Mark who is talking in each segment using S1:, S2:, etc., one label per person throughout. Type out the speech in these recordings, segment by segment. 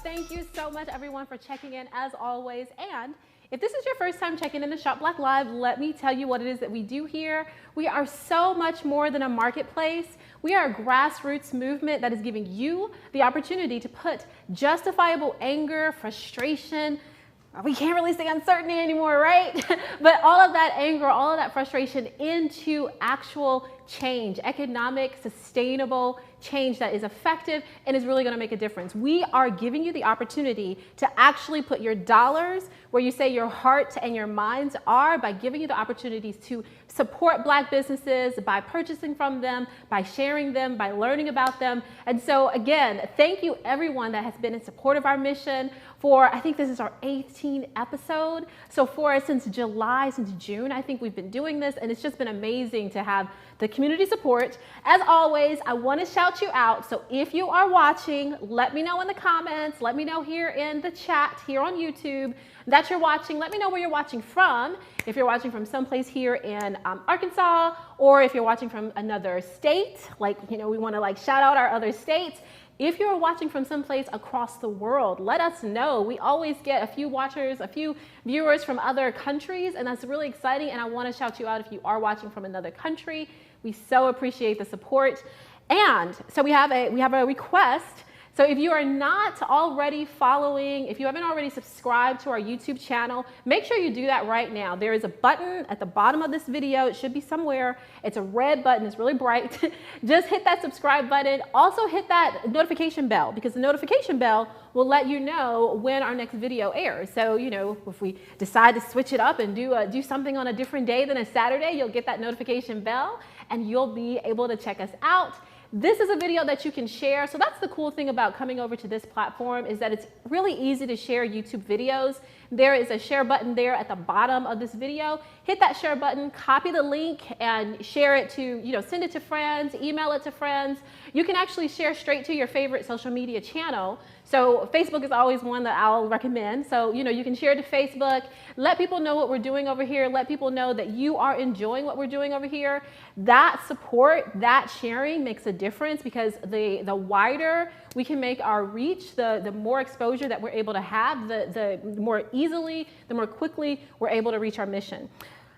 S1: Thank you so much, everyone, for checking in as always. And if this is your first time checking in to Shop Black Live, let me tell you what it is that we do here. We are so much more than a marketplace. We are a grassroots movement that is giving you the opportunity to put justifiable anger, frustration, we can't really say uncertainty anymore, right? But all of that anger, all of that frustration into actual change, economic, sustainable change that is effective and is really going to make a difference. We are giving you the opportunity to actually put your dollars where you say your heart and your minds are, by giving you the opportunities to support Black businesses, by purchasing from them, by sharing them, by learning about them. And so again, thank you everyone that has been in support of our mission for, I think this is our 18th episode. So since July, since June, I think we've been doing this, and it's just been amazing to have the community support. As always, I want to shout you out. So if you are watching, let me know in the comments, let me know here in the chat here on YouTube that you're watching. Let me know where you're watching from. If you're watching from someplace here in Arkansas, or if you're watching from another state, like, you know, we want to like shout out our other states. If you're watching from someplace across the world, let us know. We always get a few watchers, a few viewers from other countries, and that's really exciting. And I want to shout you out if you are watching from another country. We so appreciate the support. And so we have a request. So if you are not already following, if you haven't already subscribed to our YouTube channel, make sure you do that right now. There is a button at the bottom of this video. It should be somewhere. It's a red button. It's really bright. Just hit that subscribe button. Also hit that notification bell, because the notification bell will let you know when our next video airs. So, you know, if we decide to switch it up and do something on a different day than a Saturday, you'll get that notification bell and you'll be able to check us out. This is a video that you can share. So that's the cool thing about coming over to this platform, is that it's really easy to share YouTube videos. There is a share button there at the bottom of this video. Hit that share button, copy the link and share it to, you know, send it to friends, email it to friends. You can actually share straight to your favorite social media channel. So Facebook is always one that I'll recommend. So, you know, you can share it to Facebook, let people know what we're doing over here, let people know that you are enjoying what we're doing over here. That support, that sharing makes a difference, because the wider we can make our reach, the more exposure that we're able to have, the more easily, the more quickly we're able to reach our mission.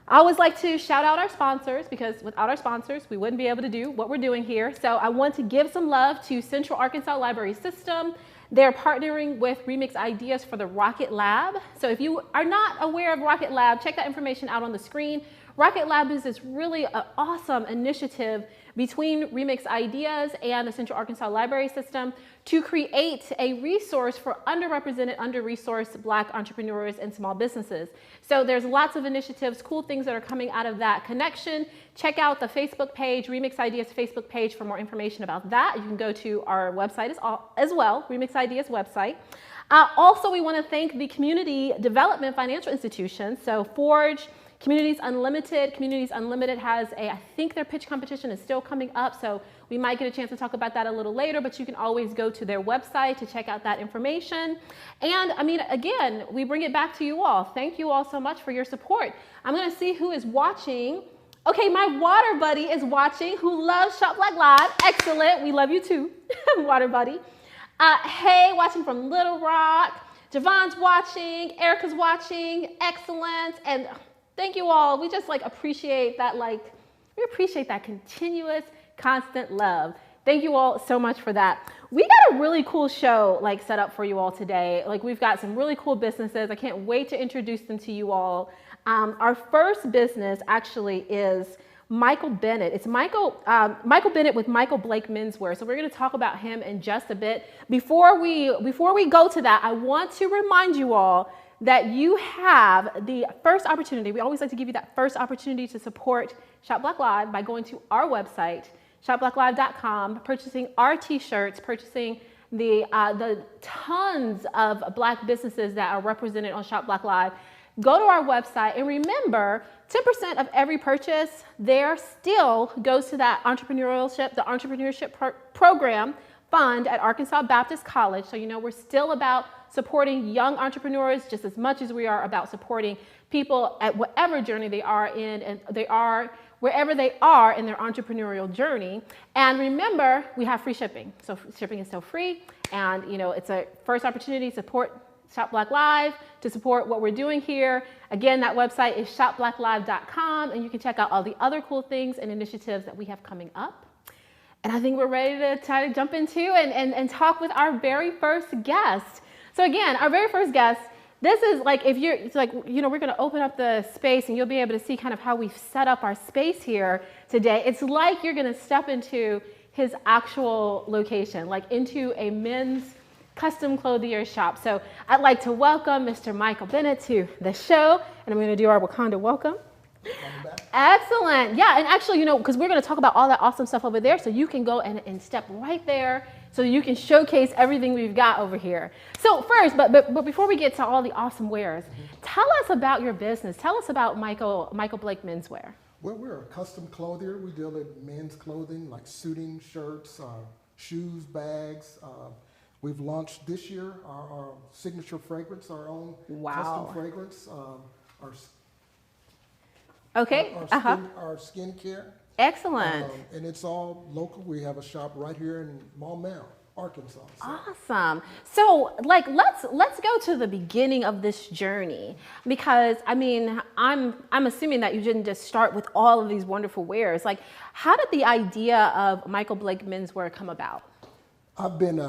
S1: I always like to shout out our sponsors, because without our sponsors, we wouldn't be able to do what we're doing here. So I want to give some love to Central Arkansas Library System. They're partnering with Remix Ideas for the Rocket Lab. So if you are not aware of Rocket Lab, check that information out on the screen. Rocket Lab is this really awesome initiative between Remix Ideas and the Central Arkansas Library System to create a resource for underrepresented, under-resourced Black entrepreneurs and small businesses. So there's lots of initiatives, cool things that are coming out of that connection. Check out the Facebook page, Remix Ideas Facebook page, for more information about that. You can go to our website as well, Remix Ideas website. Also, we want to thank the community development financial institutions. So Forge, Communities Unlimited. Communities Unlimited has I think their pitch competition is still coming up, so we might get a chance to talk about that a little later, but you can always go to their website to check out that information. And I mean, again, we bring it back to you all. Thank you all so much for your support. I'm going to see who is watching. Okay, my water buddy is watching, who loves Shop Black Live. Excellent. We love you too, water buddy. Hey, watching from Little Rock. Javon's watching. Erica's watching. Excellent. And thank you all. We just appreciate that, we appreciate that continuous, constant love. Thank you all so much for that. We got a really cool show set up for you all today. We've got some really cool businesses. I can't wait to introduce them to you all. Our first business actually is Michael Bennett. It's Michael Bennett with Michael Blake Menswear. So we're going to talk about him in just a bit. Before we go to that, I want to remind you all that you have the first opportunity. We always like to give you that first opportunity to support Shop Black Live by going to our website, shopblacklive.com, purchasing our t-shirts, purchasing the tons of Black businesses that are represented on Shop Black Live. Go to our website, and remember, 10% of every purchase there still goes to that entrepreneurship program fund at Arkansas Baptist College. So we're still about supporting young entrepreneurs just as much as we are about supporting people at whatever journey they are in, and they are wherever they are in their entrepreneurial journey. And remember, we have free shipping. So shipping is still free. And it's a first opportunity to support Shop Black Live, to support what we're doing here. Again, that website is shopblacklive.com, and you can check out all the other cool things and initiatives that we have coming up. And I think we're ready to try to jump into and talk with our very first guest. So again, our very first guest, this is like, we're gonna open up the space and you'll be able to see kind of how we've set up our space here today. It's like you're gonna step into his actual location, like into a men's custom clothier shop. So I'd like to welcome Mr. Michael Bennett to the show, and I'm going to do our Wakanda welcome. Excellent. Yeah, and actually, because we're going to talk about all that awesome stuff over there, so you can go and step right there so you can showcase everything we've got over here. So first, but before we get to all the awesome wares, tell us about your business. Tell us about Michael Blake Menswear.
S2: Well, we're a custom clothier. We deal in men's clothing like suiting, shirts, shoes, bags. We've launched this year our signature fragrance, our own custom fragrance, our skincare.
S1: Excellent.
S2: And it's all local. We have a shop right here in Maumelle, Arkansas. So.
S1: Awesome. So let's go to the beginning of this journey, because I'm assuming that you didn't just start with all of these wonderful wares. Like, how did the idea of Michael Blake Menswear come about?
S2: I've been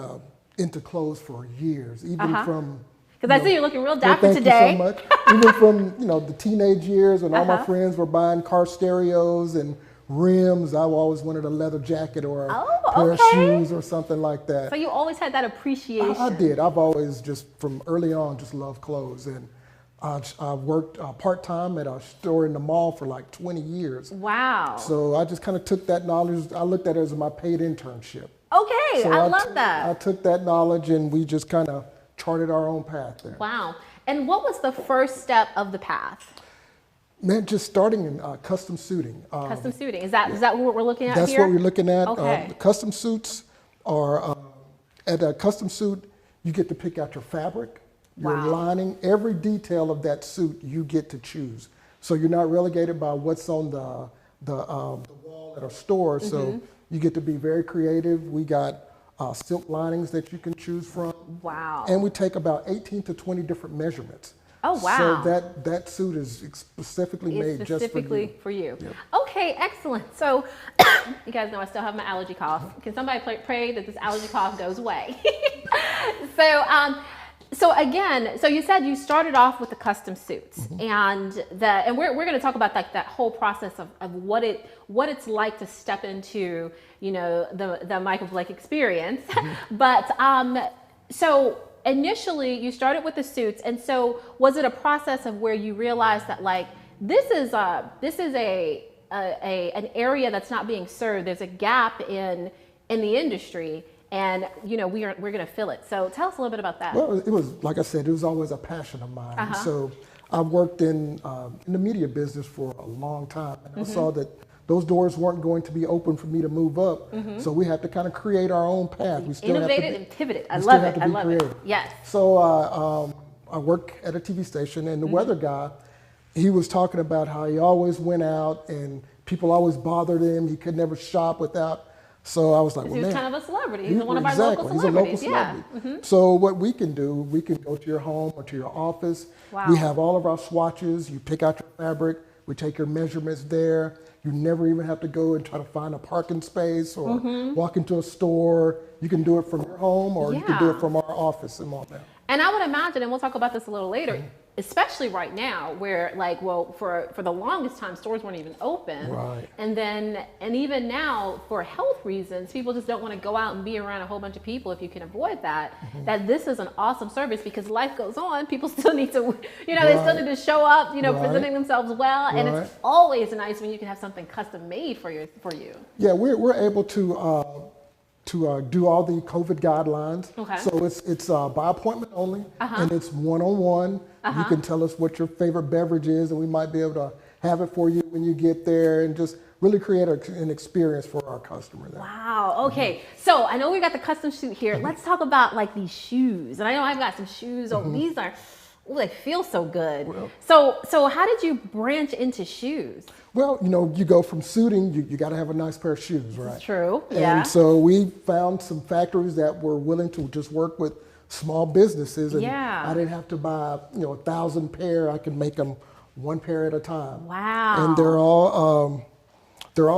S2: into clothes for years, even from.
S1: Because I see you're looking real dapper
S2: today.
S1: Thank
S2: you so much. Even from the teenage years when all my friends were buying car stereos and rims, I always wanted a leather jacket or a pair of shoes or something like that.
S1: So you always had that appreciation.
S2: I did. I've always just from early on just loved clothes, and I worked part-time at a store in the mall for like 20 years.
S1: Wow.
S2: So I just kind of took that knowledge. I looked at it as my paid internship.
S1: Okay,
S2: so
S1: I love that.
S2: I took that knowledge and we just kind of charted our own path there.
S1: Wow. And what was the first step of the path?
S2: Man, just starting in custom suiting.
S1: Custom suiting. Is that what we're looking at
S2: that's
S1: here?
S2: That's what we're looking at.
S1: Okay.
S2: Custom suits are, at a custom suit, you get to pick out your fabric, your lining, every detail of that suit you get to choose. So you're not relegated by what's on the wall at our store. So you get to be very creative. We got silk linings that you can choose from.
S1: Wow.
S2: And we take about 18 to 20 different measurements.
S1: Oh, wow.
S2: So that suit is specifically made just for you.
S1: Yep. Okay, excellent. So you guys know I still have my allergy cough. Can somebody pray that this allergy cough goes away? So again, so you said you started off with the custom suits, and we're going to talk about that whole process of what it's like to step into the Michael Blake experience. But so initially you started with the suits, and so was it a process of where you realized that like this is an area that's not being served? There's a gap in the industry. And we're going to fill it. So tell us a little bit about that.
S2: Well, it was, like I said, it was always a passion of mine. So I worked in the media business for a long time, and I saw that those doors weren't going to be open for me to move up. So we had to kind of create our own path. We still
S1: innovated and pivoted. I love it. I love it. Yes.
S2: So I work at a TV station, and the weather guy, he was talking about how he always went out and people always bothered him. He could never shop without. So I was like, well,
S1: man. He's kind of a celebrity. He's one of our local celebrities.
S2: He's a local celebrity. So what we can do, we can go to your home or to your office. Wow. We have all of our swatches. You pick out your fabric. We take your measurements there. You never even have to go and try to find a parking space or walk into a store. You can do it from your home or you can do it from our office in Maumelle.
S1: And I would imagine, and we'll talk about this a little later, especially right now where for the longest time stores weren't even open.
S2: Right.
S1: And even now for health reasons, people just don't want to go out and be around a whole bunch of people if you can avoid that. That this is an awesome service because life goes on. People still need to, they still need to show up, presenting themselves well. And it's always nice when you can have something custom made for you.
S2: Yeah, we're able to do all the COVID guidelines.
S1: Okay.
S2: So it's by appointment only, and it's one-on-one. You can tell us what your favorite beverage is, and we might be able to have it for you when you get there, and just really create an experience for our customer there.
S1: Wow. Okay. So I know we got the custom suit here. Let's talk about like these shoes. And I know I've got some shoes. Oh, these are, Ooh, they feel so good.
S2: Well,
S1: So how did you branch into shoes?
S2: well, you know, you go from suiting, you got to have a nice pair of shoes, right?
S1: It's true. Yeah.
S2: And so we found some factories that were willing to just work with small businesses, and
S1: Yeah.
S2: I didn't have to buy, you know, 1,000 pair. I can make them one pair at a time.
S1: Wow.
S2: And they're all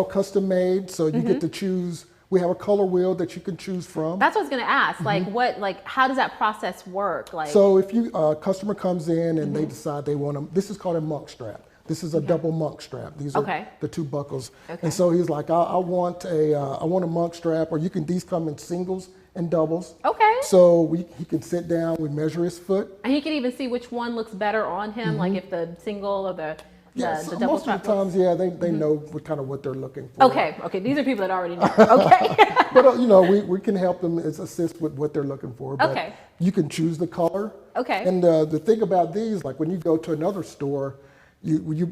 S2: custom made, so you get to choose. We have a color wheel that you can choose from.
S1: That's what I was gonna ask. Like, how does that process work? Like,
S2: So if you a customer comes in and they decide they want them, this is called a monk strap. This is a double monk strap. These are
S1: Okay.
S2: the two buckles.
S1: Okay.
S2: And so he's like, I want a monk strap, or you can. These come in singles and doubles.
S1: okay.
S2: So he can sit down. We measure his foot.
S1: And he can even see which one looks better on him, like if the single or the
S2: So
S1: double
S2: most
S1: strap
S2: of the times, yeah, they know what they're looking for.
S1: Okay, these are people that already know. Okay.
S2: But you know, we can help them assist with what they're looking for. But
S1: Okay.
S2: you can choose the color.
S1: Okay.
S2: And the thing about these, like when you go to another store, you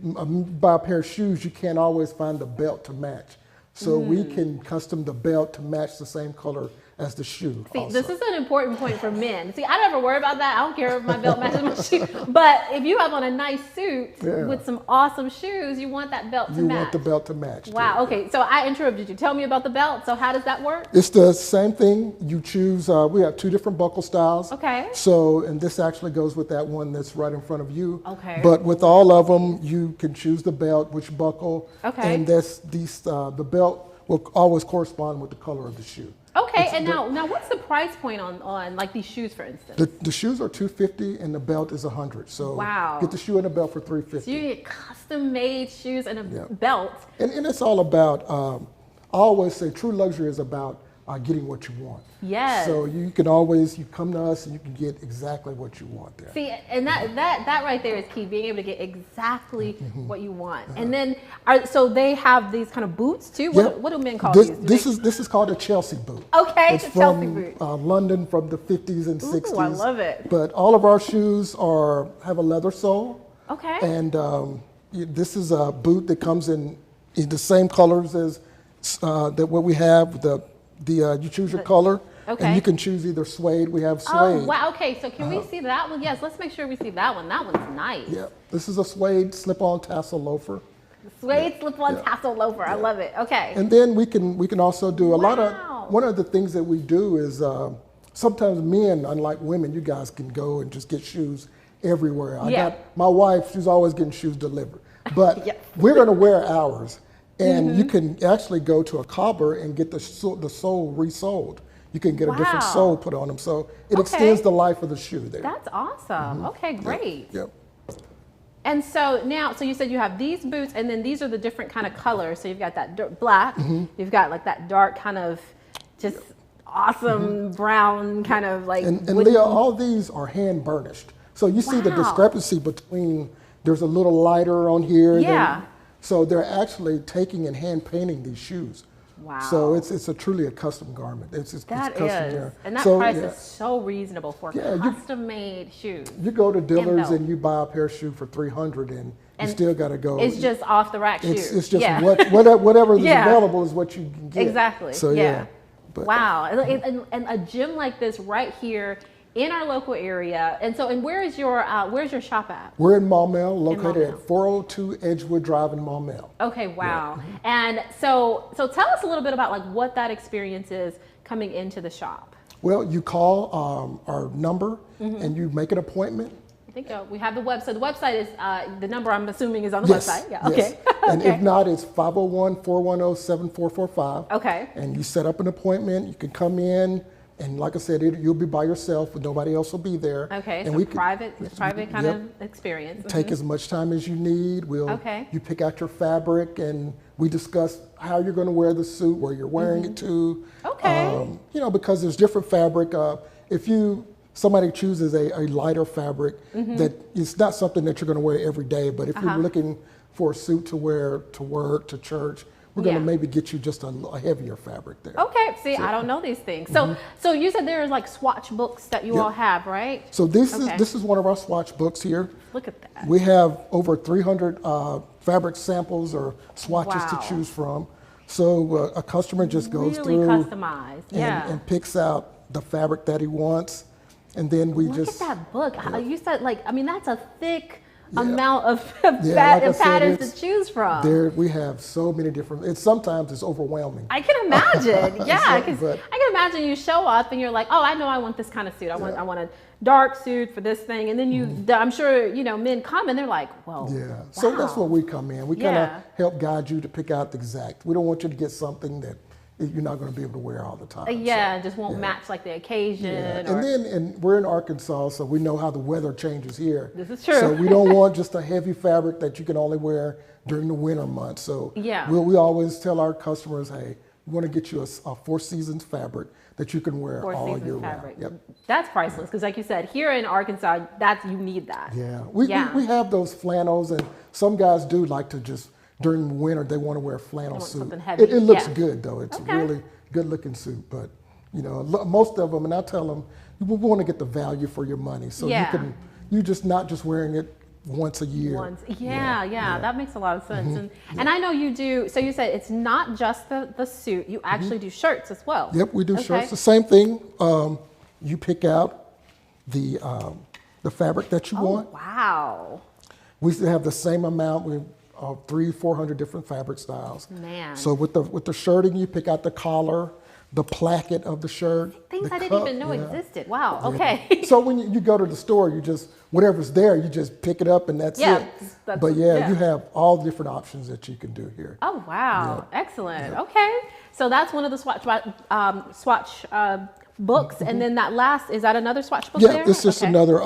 S2: buy a pair of shoes, you can't always find the belt to match. So we can custom the belt to match the same color as the shoe.
S1: See,
S2: also.
S1: this is an important point for men. See, I never worry about that. I don't care if my belt matches my shoe. But if you have on a nice suit with some awesome shoes, you want that belt to match.
S2: You want the belt to match.
S1: Wow. Okay. So I interrupted you. Tell me about the belt. So how does that work?
S2: It's the same thing. You choose, we have two different buckle styles.
S1: Okay.
S2: So, and this actually goes with that one that's right in front of you.
S1: Okay.
S2: But with all of them, you can choose the belt, which buckle.
S1: Okay.
S2: And the belt will always correspond with the color of the shoe.
S1: Okay. And now what's the price point on like these shoes, for instance?
S2: The shoes are $250 and the belt is $100. So
S1: Wow.
S2: get the shoe and the belt for $350.
S1: So you get custom made shoes and a belt.
S2: And it's all about, I always say true luxury is about getting what you want.
S1: Yes.
S2: So you come to us and you can get exactly what you want there.
S1: See, and that right there is key, being able to get exactly what you want. And then, so they have these kind of boots too? What do men call these?
S2: This is called a Chelsea boot.
S1: Okay,
S2: it's
S1: the Chelsea
S2: from
S1: boot.
S2: London from the 50s and 60s.
S1: Ooh, I love it.
S2: But all of our shoes have a leather sole.
S1: Okay.
S2: And this is a boot that comes in the same colors as what we have. You choose your color, and you can choose either suede. We have suede.
S1: Oh, wow. Okay, so can we see that one? Yes, let's make sure we see that one. That one's nice.
S2: Yeah, this is a suede slip-on tassel loafer.
S1: Suede slip-on tassel loafer. I love it. Okay.
S2: And then we can also do
S1: Wow.
S2: one of the things that we do is sometimes men, unlike women, you guys can go and just get shoes everywhere. I got my wife; she's always getting shoes delivered, but we're going to wear ours. And you can actually go to a cobbler and get the sole resoled. You can get a different sole put on them. So it extends the life of the shoe there.
S1: That's awesome. Okay, great.
S2: Yep.
S1: And so now, so you said you have these boots, and then these are the different kind of colors. So you've got that black, you've got like that dark kind of just awesome brown kind of like.
S2: And Leah, all these are hand burnished. So you see the discrepancy between, there's a little lighter on here.
S1: Yeah.
S2: So they're actually taking and hand painting these shoes.
S1: Wow.
S2: So it's truly a custom garment. It's custom there.
S1: And that price is so reasonable for custom made shoes.
S2: You go to Dillard's and you buy a pair of shoes for $300 and you still got to go.
S1: It's just off the rack shoes.
S2: It's just whatever is available is what you can get.
S1: Exactly.
S2: So But,
S1: wow. And a gym like this right here in our local area. And where's your shop at?
S2: We're in Maumelle, located at 402 Edgewood Drive in Maumelle.
S1: Okay, wow. Yeah. And so tell us a little bit about like what that experience is coming into the shop.
S2: Well, you call our number and you make an appointment.
S1: I think we have the website. The website is, the number I'm assuming is on the website. Yeah, okay.
S2: And if not, it's 501-410-7445.
S1: Okay.
S2: And you set up an appointment. You can come in. And like I said, you'll be by yourself, but nobody else will be there.
S1: Okay,
S2: and
S1: so private kind of experience.
S2: Take as much time as you need. You pick out your fabric, and we discuss how you're going to wear the suit, where you're wearing it to.
S1: Okay.
S2: Because there's different fabric. If somebody chooses a lighter fabric, that it's not something that you're going to wear every day. But if you're looking for a suit to wear to work, to church, we're going to maybe get you just a heavier fabric there.
S1: Okay. See, I don't know these things. So you said there's like swatch books that you all have, right?
S2: So this is one of our swatch books here.
S1: Look at that.
S2: We have over 300 fabric samples or swatches to choose from. So a customer just goes through
S1: customized.
S2: and picks out the fabric that he wants. And then we
S1: Look
S2: just
S1: at that book. You said, like, I mean, that's a thick
S2: Yeah.
S1: amount of
S2: like I said,
S1: patterns to choose from.
S2: there we have so many different. Sometimes it's overwhelming.
S1: I can imagine. Yeah, because
S2: but-
S1: I can imagine you show up and you're like, oh, I know I want this kind of suit. I want a dark suit for this thing. And then I'm sure, men come and they're like, well,
S2: Yeah.
S1: wow.
S2: So that's where we come in. We kind of
S1: Yeah.
S2: help guide you to pick out the exact. We don't want you to get something that you're not going to be able to wear all the time.
S1: Yeah, just won't match like the occasion.
S2: Yeah.
S1: Or,
S2: And we're in Arkansas, so we know how the weather changes here.
S1: This is true.
S2: So we don't want just a heavy fabric that you can only wear during the winter months. So
S1: Yeah.
S2: we always tell our customers, hey, we want to get you a 4 seasons fabric that you can wear
S1: 4
S2: all
S1: seasons
S2: year
S1: fabric.
S2: round. Yep.
S1: That's priceless because, like you said, here in Arkansas, you need that.
S2: Yeah.
S1: Yeah.
S2: We have those flannels, and some guys do like to just, during the winter, they want to wear a flannel
S1: want
S2: suit.
S1: something heavy.
S2: It looks
S1: Yeah.
S2: good, though. It's
S1: Okay.
S2: a really good looking suit, but most of them, and I tell them, we want to get the value for your money, so
S1: Yeah.
S2: you just not just wearing it once a year.
S1: Yeah, that makes a lot of sense. And I know you do. So you said it's not just the suit. You actually do shirts as well.
S2: Yep, we do
S1: Okay.
S2: shirts. The same thing. You pick out the fabric that you want.
S1: Wow.
S2: We have the same amount. We 300-400 different fabric styles.
S1: Man.
S2: So with the shirting, you pick out the collar, the placket of the shirt.
S1: Things
S2: the
S1: I didn't
S2: cup,
S1: even know
S2: yeah.
S1: existed. Wow.
S2: Yeah.
S1: Okay.
S2: So when you go to the store, you just, whatever's there, you just pick it up and that's
S1: Yeah,
S2: it.
S1: that's-
S2: But
S1: yeah.
S2: you have all the different options that you can do here.
S1: Oh wow. Excellent. Okay. So that's one of the swatch books, and then that last, is that another swatch book
S2: Yeah,
S1: there?
S2: it's just
S1: Okay.
S2: another,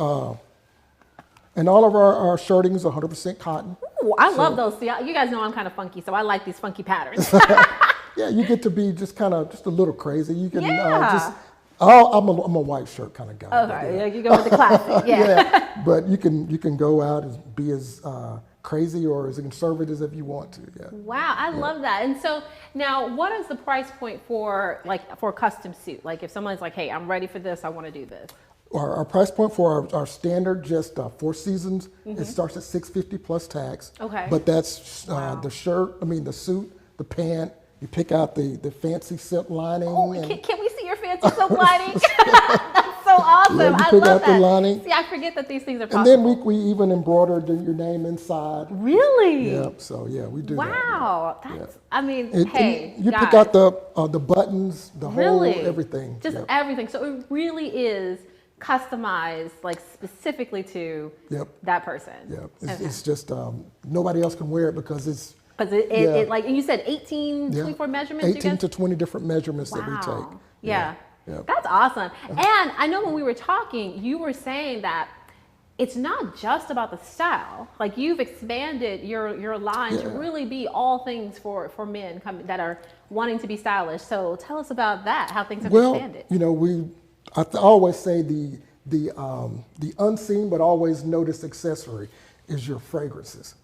S2: and all of our shirting is 100% cotton.
S1: Ooh, I love those. See, you guys know I'm kind of funky, so I like these funky patterns.
S2: Yeah, you get to be just kind of just a little crazy. You can
S1: Yeah.
S2: I'm a white shirt kind of guy. but
S1: Okay,
S2: yeah.
S1: you go with the classic. Yeah.
S2: But you can go out and be as crazy or as conservative as you want to. Yeah.
S1: Wow, I love that. And so now, what is the price point for a custom suit? Like if someone's like, "Hey, I'm ready for this. I want to do this."
S2: Our price point for our standard, just 4 seasons, it starts at $650 plus tax.
S1: Okay.
S2: But that's the shirt. I mean the suit, the pant. You pick out the fancy silk lining.
S1: Oh,
S2: and
S1: can we see your fancy silk lining? That's so awesome.
S2: Yeah, you
S1: I
S2: pick
S1: love
S2: out the
S1: that.
S2: lining.
S1: See, I forget that these things are possible.
S2: and then we even embroidered your name inside.
S1: Really?
S2: Yep. So yeah, we do that.
S1: Wow. That's. I mean,
S2: And
S1: hey,
S2: you
S1: guys,
S2: pick out the buttons, the
S1: really
S2: whole everything.
S1: Just
S2: Yep.
S1: everything. So it really is customized, like specifically to
S2: Yep.
S1: that person.
S2: Yep. It's just nobody else can wear it because it's
S1: Because
S2: Yeah.
S1: it like, and you said 18, 24 measurements. you
S2: 18
S1: guys?
S2: to 20 different measurements that we
S1: Wow.
S2: take.
S1: Yeah.
S2: Yep.
S1: That's awesome. And I know when we were talking, you were saying that it's not just about the style. Like you've expanded your line to
S2: Yeah.
S1: really be all things for men that are wanting to be stylish. So tell us about that, how things have
S2: Well,
S1: expanded.
S2: I always say the unseen but always noticed accessory is your fragrances.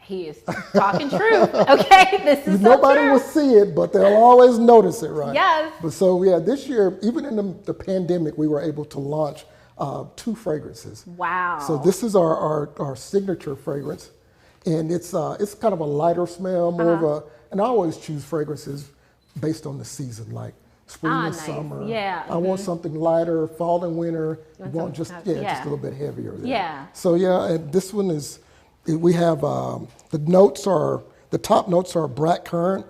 S1: He is talking truth. Okay, this is so
S2: Nobody
S1: true.
S2: will see it, but they'll always notice it, right?
S1: Yes.
S2: But so yeah, this year, even in the pandemic, we were able to launch 2 fragrances.
S1: Wow.
S2: So this is our signature fragrance, and it's kind of a lighter smell, more of a. And I always choose fragrances based on the season, like spring and
S1: nice.
S2: summer.
S1: Yeah.
S2: I want something lighter. Fall and winter, you want
S1: something
S2: just
S1: heavy.
S2: just
S1: Yeah.
S2: a little bit heavier. There.
S1: Yeah.
S2: So yeah, and this one is. We have the notes are the top notes are blackcurrant,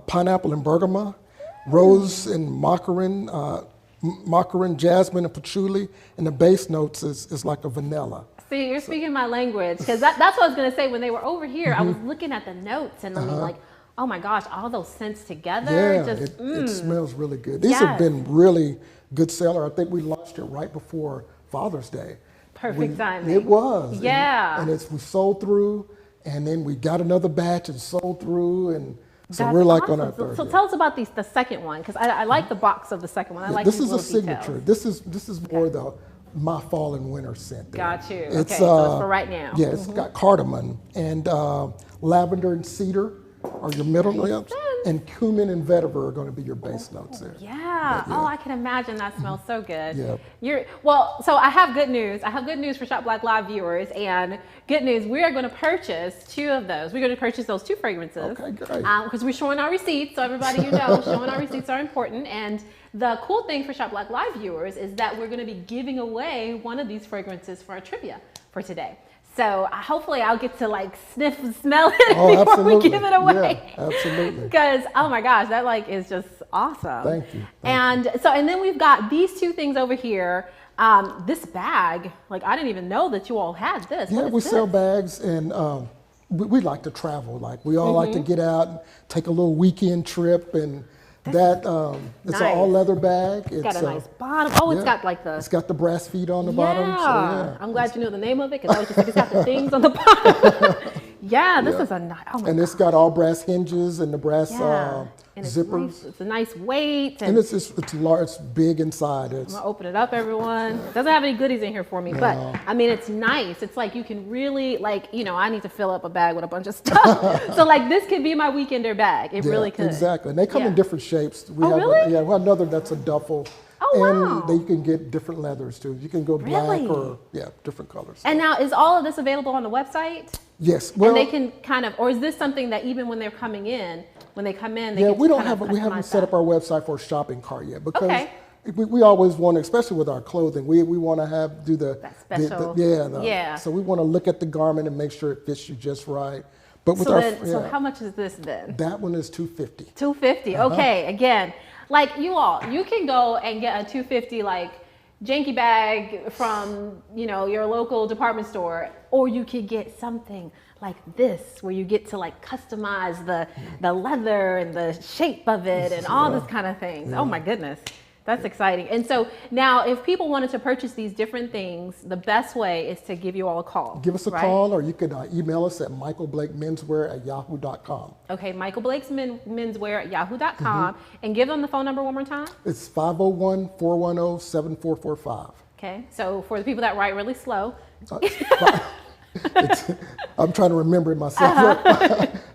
S2: pineapple and bergamot, rose and macarin, jasmine and patchouli, and the base notes is like a vanilla.
S1: See, you're speaking my language, because that's what I was going to say. When they were over here, I was looking at the notes and I'm like, oh my gosh, all those scents together.
S2: Yeah,
S1: just,
S2: it smells really good. These have been really good seller. I think we launched it right before Father's Day.
S1: Perfect timing.
S2: It was.
S1: Yeah.
S2: And we sold through, and then we got another batch and sold through, and so
S1: That's
S2: we're like
S1: awesome.
S2: on our third.
S1: So
S2: year.
S1: tell us about the second one, because I like the box of the second one. I like
S2: This
S1: these
S2: is a
S1: little
S2: signature.
S1: details.
S2: This is more my fall and winter scent. There.
S1: Got you. Okay, so it's for right now.
S2: Yeah, it's got cardamom and lavender and cedar are your middle notes, and cumin and vetiver are going to be your base notes there.
S1: Yeah. Oh, I can imagine that smells so good.
S2: Yeah.
S1: So I have good news. I have good news for Shop Black Live viewers, and good news. We are going to purchase 2 of those. We're going to purchase those 2 fragrances.
S2: Okay, great.
S1: Because we're showing our receipts, so everybody showing our receipts are important. And The cool thing for Shop Black Live viewers is that we're going to be giving away one of these fragrances for our trivia for today. So hopefully I'll get to like sniff and smell it before
S2: absolutely.
S1: we give it away.
S2: Yeah, absolutely.
S1: Because, oh my gosh, that like is just awesome.
S2: Thank you.
S1: And then we've got these two things over here. This bag, like I didn't even know that you all had this.
S2: Yeah, we sell bags, and we like to travel. Like we all like to get out and take a little weekend trip, and it's
S1: nice.
S2: an all leather bag.
S1: It's got a nice bottom. Oh, it's got like the.
S2: It's got the brass feet on the bottom. So, yeah.
S1: I'm glad you knew the name of it because I was just like, it's got the things on the bottom. Yeah, this is a nice. Oh my
S2: and it's got all brass hinges and the brass
S1: and it's
S2: zippers.
S1: Nice, it's a nice weight.
S2: And it's large. It's big inside.
S1: I'm gonna open it up, everyone. It doesn't have any goodies in here for me, but I mean, it's nice. It's like you can really like, I need to fill up a bag with a bunch of stuff. So like this could be my weekender bag. It really could.
S2: Exactly. And they come in different shapes. We have
S1: really?
S2: we have another that's a duffel.
S1: Oh,
S2: and you can get different leathers too. You can go black or different colors.
S1: And now is all of this available on the website?
S2: Yes. Well,
S1: and they can kind of, or is this something that even when they're coming in, when they come in, they
S2: we haven't set up our website for a shopping cart yet because we always want to, especially with our clothing, we want to do
S1: that special.
S2: So we want to look at the garment and make sure it fits you just right. But with
S1: so how much is this then?
S2: That one is $250.
S1: $250. Okay, again, like you can go and get a $250 like janky bag from your local department store, or you could get something like this where you get to like customize the leather and the shape of it and all this kind of things. Oh my goodness, that's exciting. And so now if people wanted to purchase these different things, the best way is to give you all a call.
S2: Give us a call, or you could email us at michaelblakemenswear@yahoo.com.
S1: Okay, Michael Blake's menswear@yahoo.com, and give them the phone number one more time.
S2: It's 501-410-7445.
S1: Okay, so for the people that write really slow.
S2: I'm trying to remember it myself.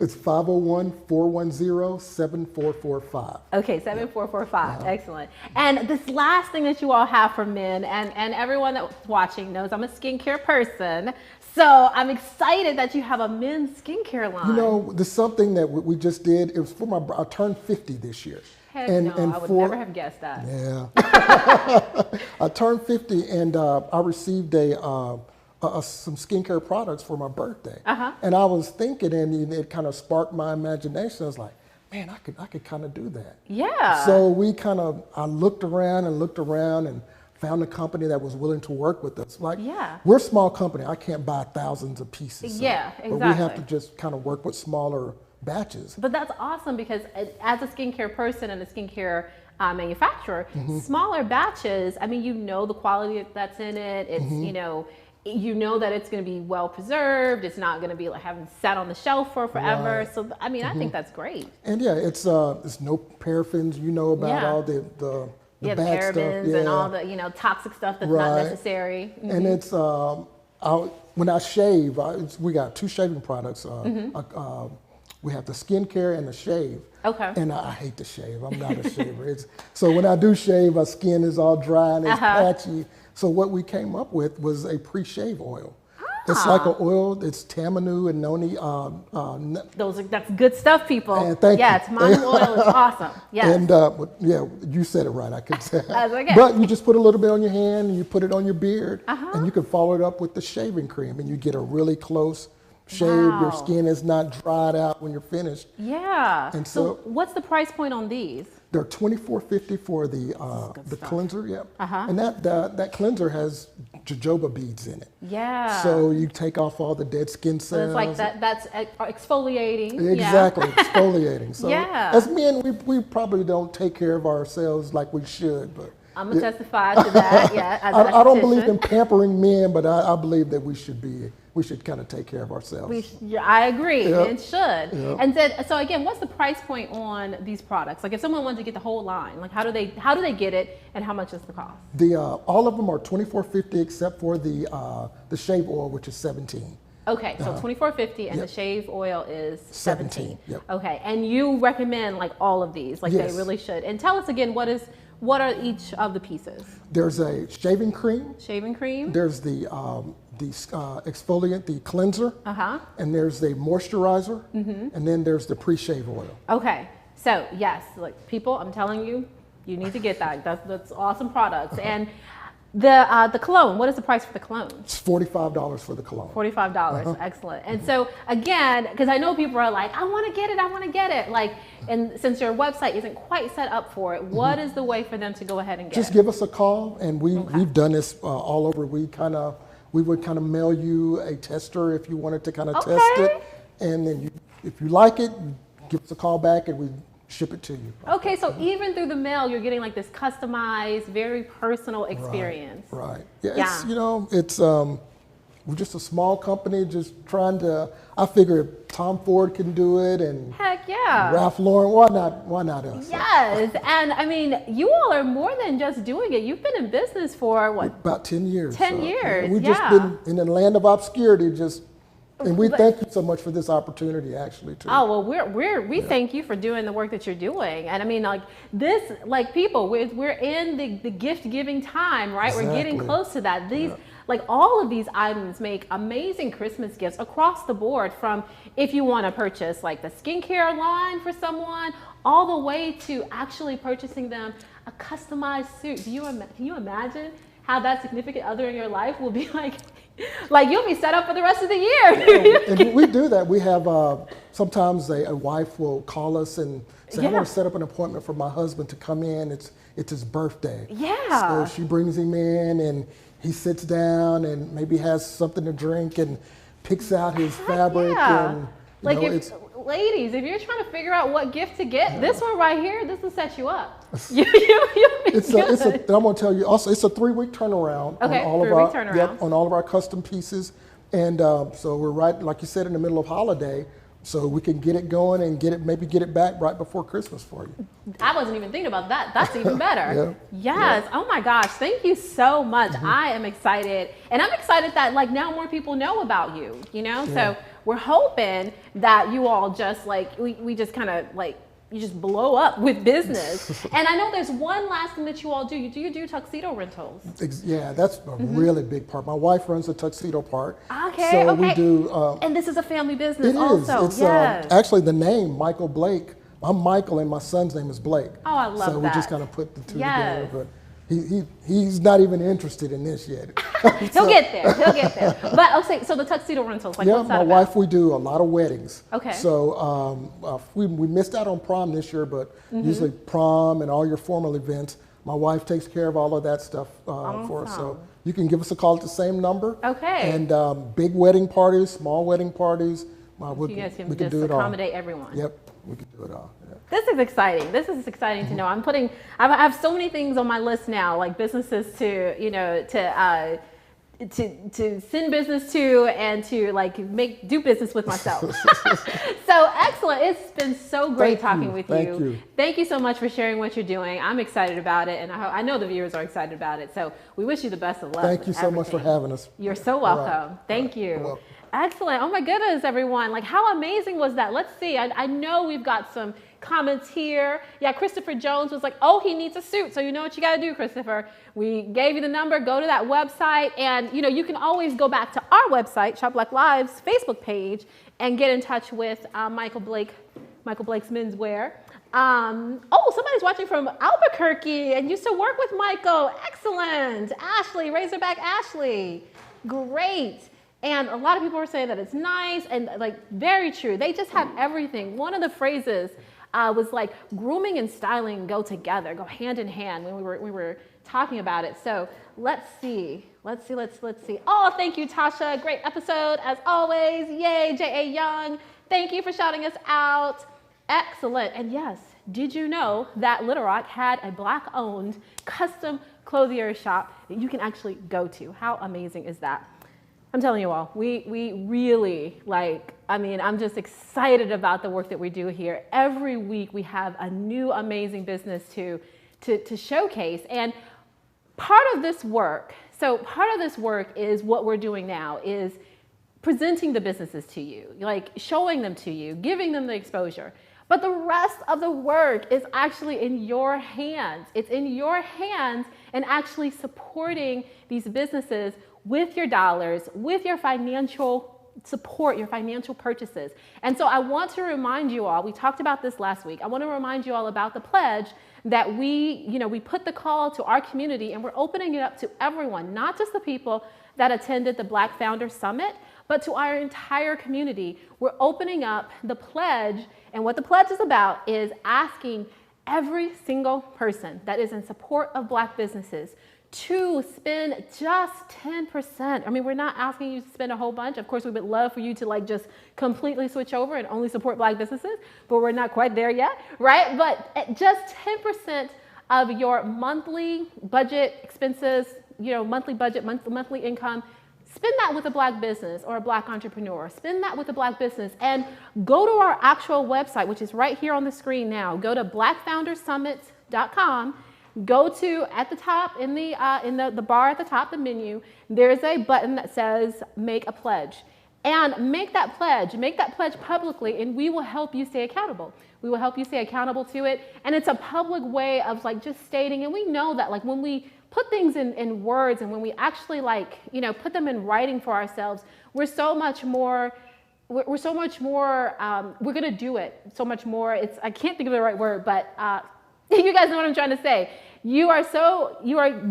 S2: It's 501-410-7445.
S1: Okay, 7445. Excellent. And this last thing that you all have for men, and everyone that's watching knows I'm a skincare person. So I'm excited that you have a men's skincare line.
S2: There's something that we just did. It was for I turned 50 this year.
S1: Heck no, I would never have guessed that.
S2: Yeah. I turned 50 and I received some skincare products for my birthday. And I was thinking, and it kind of sparked my imagination. I was like, man, I could kind of do that.
S1: Yeah.
S2: So I looked around and found a company that was willing to work with us. Like, we're a small company. I can't buy thousands of pieces.
S1: Exactly.
S2: But we have to just kind of work with smaller batches.
S1: But that's awesome because as a skincare person and a skincare manufacturer, smaller batches, I mean, the quality that's in it. It's, you know that it's going to be well preserved. It's not going to be like having sat on the shelf for forever. Right. So, I mean, I think that's great.
S2: And it's no paraffins, about all the bad
S1: parabens
S2: stuff.
S1: And all the, toxic stuff that's not necessary.
S2: And it's, when I shave, we got two shaving products. We have the skincare and the shave.
S1: Okay.
S2: And I hate to shave. I'm not a shaver. So when I do shave, my skin is all dry and it's patchy. So what we came up with was a pre-shave oil. It's like an oil. It's tamanu and noni.
S1: That's good stuff, people.
S2: Thank you.
S1: It's Manu oil. It's awesome. Yes.
S2: And you said it right. I could say.
S1: That's okay.
S2: But you just put a little bit on your hand and you put it on your beard, and you can follow it up with the shaving cream, and you get a really close shave.
S1: Wow.
S2: Your skin is not dried out when you're finished.
S1: Yeah.
S2: And so
S1: what's the price point on these?
S2: They're $24.50 for the cleanser. Yep. And that cleanser has jojoba beads in it.
S1: Yeah.
S2: So you take off all the dead skin cells.
S1: So it's like that's exfoliating.
S2: Exactly, exfoliating. So
S1: yeah.
S2: As men, we probably don't take care of ourselves like we should, but
S1: I'm gonna testify to that. Yeah.
S2: I don't believe in pampering men, but I believe that we should kind of take care of ourselves.
S1: I agree.
S2: Yep.
S1: It should. Yep. And so again, what's the price point on these products? Like if someone wanted to get the whole line, like how do they get it, and how much is the cost?
S2: All of them are $24.50 except for the shave oil, which is $17.
S1: Okay, so $24.50 and the shave oil is $17.
S2: Yep.
S1: Okay, and you recommend like all of these, like they really should. And tell us again, what are each of the pieces? There's
S2: a shaving cream.
S1: Shaving cream.
S2: There's the exfoliant, the cleanser, and there's the moisturizer, and then there's the pre-shave oil.
S1: Okay, so yes, like people, I'm telling you, You need to get that. That's awesome products. And the cologne, what is the price for the cologne?
S2: It's $45 for the cologne.
S1: $45. Excellent. And so again, because I know people are like, I want to get it, I want to get it. Like, and since your website isn't quite set up for it, what is the way for them to go ahead and get
S2: Just
S1: it?
S2: give us a call, and we've done this all over. We would kind of mail you a tester if you wanted to kind of test it, and then if you like it, you give us a call back, and we ship it to you.
S1: Okay, so even through the mail, you're getting like this customized, very personal experience.
S2: Right. Yeah. It's we're just a small company, just trying to. I figure if Tom Ford can do it, and
S1: heck yeah,
S2: Ralph Lauren, why not? Why not us?
S1: Yes, and I mean, you all are more than just doing it. You've been in business for what?
S2: About 10 years.
S1: 10 years.
S2: We've just been in the land of obscurity, just. And we thank you so much for this opportunity, actually, too.
S1: Oh, well, we thank you for doing the work that you're doing. And I mean, like this, like people, we're in the gift giving time, right?
S2: Exactly.
S1: We're getting close to that. These, like all of these items make amazing Christmas gifts across the board, from if you want to purchase like the skincare line for someone, all the way to actually purchasing them a customized suit. Can you imagine how that significant other in your life will be like you'll be set up for the rest of the year.
S2: And we do that. We have sometimes a wife will call us and say, I want to set up an appointment for my husband to come in. It's his birthday.
S1: Yeah.
S2: So she brings him in, and he sits down and maybe has something to drink and picks out his fabric.
S1: Yeah.
S2: And
S1: ladies, if you're trying to figure out what gift to get, this one right here, this will set you up. I'm
S2: going to tell you also, it's a 3-week turnaround on all of our custom pieces. And so we're right, like you said, in the middle of holiday, so we can get it going and maybe get it back right before Christmas for you.
S1: I wasn't even thinking about that. That's even better. Yes. Oh my gosh. Thank you so much. I am excited. And I'm excited that like now more people know about you, So we're hoping that you all just like, we just kind of like, you just blow up with business. And I know there's one last thing that you all do. You do tuxedo rentals.
S2: Yeah, that's a really big part. My wife runs the tuxedo part.
S1: Okay,
S2: so we do.
S1: And this is a family business
S2: also.
S1: It's
S2: actually the name, Michael Blake. I'm Michael and my son's name is Blake.
S1: Oh, I love that.
S2: So we just kind of put the two together. But he's not even interested in this yet.
S1: He'll get there. But okay, so the tuxedo rentals, like what's that
S2: my
S1: about?
S2: wife, we do a lot of weddings.
S1: Okay.
S2: So we missed out on prom this year, but usually prom and all your formal events, my wife takes care of all of that stuff for us. So you can give us a call at the same number.
S1: Okay.
S2: And big wedding parties, small wedding parties,
S1: you guys can
S2: we
S1: just
S2: do it all.
S1: accommodate everyone.
S2: Yep, we can do it all. Yeah.
S1: This is exciting. This is exciting to know. I have so many things on my list now, like businesses to send business to and to like do business with myself. So excellent. It's been so great talking with you. Thank you so much for sharing what you're doing. I'm excited about it, and I know the viewers are excited about it. So we wish you the best of luck.
S2: Thank you so much for having us.
S1: You're so welcome. Thank you. Excellent. Oh my goodness, everyone. Like how amazing was that? Let's see. I know we've got some comments here. Yeah, Christopher Jones was like, oh, he needs a suit. So you know what you got to do, Christopher. We gave you the number. Go to that website. And, you can always go back to our website, Shop Black Live's Facebook page, and get in touch with Michael Blake's Menswear. Somebody's watching from Albuquerque and used to work with Michael. Excellent. Ashley, Razorback Ashley. Great. And a lot of people are saying that it's nice and like very true. They just have everything. One of the phrases was like grooming and styling go together, go hand in hand when we were talking about it. So let's see. Oh, thank you, Tasha. Great episode as always. Yay, J.A. Young. Thank you for shouting us out. Excellent. And yes, did you know that Little Rock had a Black-owned custom clothier shop that you can actually go to? How amazing is that? I'm telling you all, we really I'm just excited about the work that we do here. Every week we have a new amazing business to showcase. And part of this work is what we're doing now is presenting the businesses to you, like showing them to you, giving them the exposure. But the rest of the work is actually in your hands. It's in your hands and actually supporting these businesses with your dollars, with your financial support, your financial purchases. And so I want to remind you all, we talked about this last week. I want to remind you all about the pledge that we put the call to our community, and we're opening it up to everyone, not just the people that attended the Black Founders Summit, but to our entire community. We're opening up the pledge, and what the pledge is about is asking every single person that is in support of Black businesses to spend just 10%. I mean, we're not asking you to spend a whole bunch. Of course, we would love for you to like just completely switch over and only support Black businesses, but we're not quite there yet, right? But at just 10% of your monthly budget expenses, monthly budget, monthly income, spend that with a Black business or a Black entrepreneur. Spend that with a Black business and go to our actual website, which is right here on the screen now. Go to blackfoundersummit.com. Go to at the top in the bar at the top, the menu, there's a button that says make a pledge. And make that pledge publicly, and we will help you stay accountable. We will help you stay accountable to it. And it's a public way of like just stating, and we know that like when we put things in words and when we actually put them in writing for ourselves, we're so much more, we're going to do it so much more. I can't think of the right word, but you guys know what I'm trying to say. You are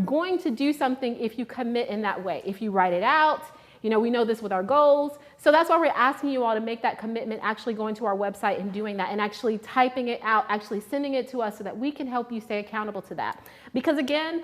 S1: going to do something if you commit in that way. If you write it out, we know this with our goals. So that's why we're asking you all to make that commitment, actually going to our website and doing that and actually typing it out, actually sending it to us so that we can help you stay accountable to that. Because again,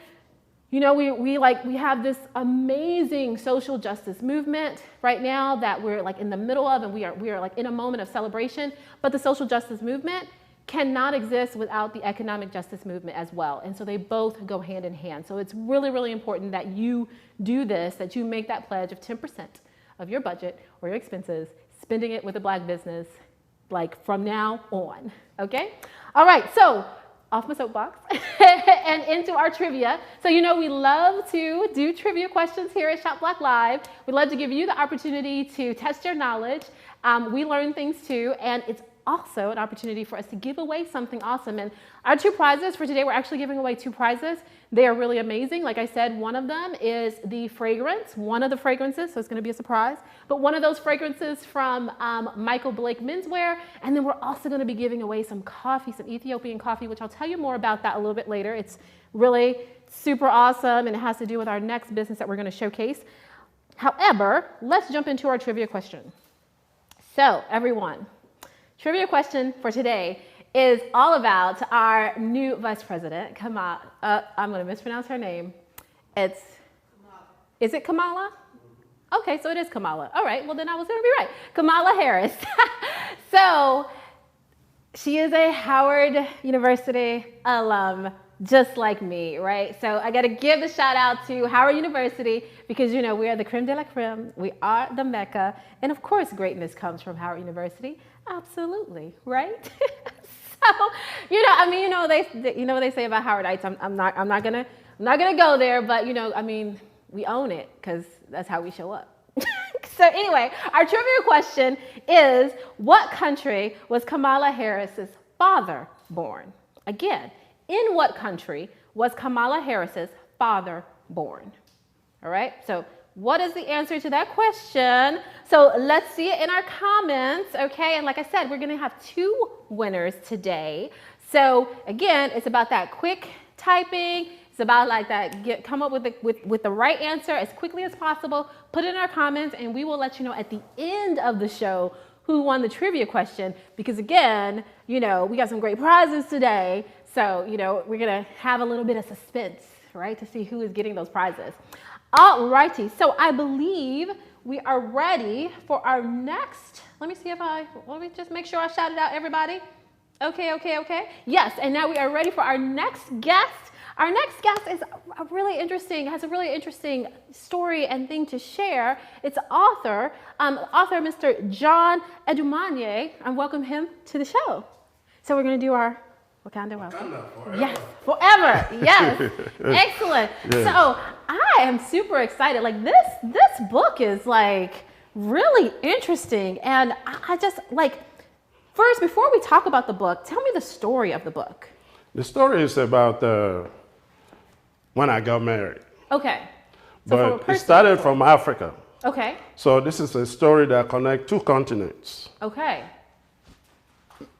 S1: we have this amazing social justice movement right now that we're like in the middle of, and we are like in a moment of celebration, but the social justice movement cannot exist without the economic justice movement as well. And so they both go hand in hand. So it's really, really important that you do this, that you make that pledge of 10% of your budget or your expenses, spending it with a Black business, like from now on, okay? All right, so off my soapbox and into our trivia. So we love to do trivia questions here at Shop Black Live. We love to give you the opportunity to test your knowledge. We learn things too, and it's also an opportunity for us to give away something awesome. And our two prizes for today, we're actually giving away two prizes. They are really amazing. Like I said, one of them is the fragrance, one of the fragrances, so it's going to be a surprise, but one of those fragrances from Michael Blake Menswear. And then we're also going to be giving away some coffee, some Ethiopian coffee, which I'll tell you more about that a little bit later. It's really super awesome, and it has to do with our next business that we're going to showcase. However, let's jump into our trivia question. So everyone, trivia question for today is all about our new vice president, Kamala. I'm going to mispronounce her name. Is it Kamala? Okay, so it is Kamala. All right, well then I was going to be right. Kamala Harris. So she is a Howard University alum, just like me, right? So I got to give a shout out to Howard University because, we are the creme de la creme. We are the Mecca. And of course, greatness comes from Howard University. Absolutely, right? So, what they say about Howardites. I'm not gonna go there, but we own it because that's how we show up. So anyway, our trivia question is, what country was Kamala Harris's father born? Again, in what country was Kamala Harris's father born? All right, so what is the answer to that question? So let's see it in our comments, okay? And like I said, we're gonna have two winners today. So again, it's about that quick typing. It's about like that, come up with the right answer as quickly as possible. Put it in our comments, and we will let you know at the end of the show who won the trivia question. Because again, we got some great prizes today. So, we're gonna have a little bit of suspense, right? To see who is getting those prizes. All righty, so I believe we are ready for our next, let me just make sure I shouted out everybody. Okay. Yes, and now we are ready for our next guest. Our next guest is has a really interesting story and thing to share. It's author Mr. John Edumanye, and welcome him to the show. So we're gonna do our Wakanda welcome. Forever. Yes, forever. Yes, excellent. Yeah. So I am super excited. Like this book is like really interesting, and I just like first before we talk about the book, tell me the story of the book.
S3: The story is about when I got married.
S1: Okay.
S3: So but it started from Africa.
S1: Okay.
S3: So this is a story that connects two continents.
S1: Okay.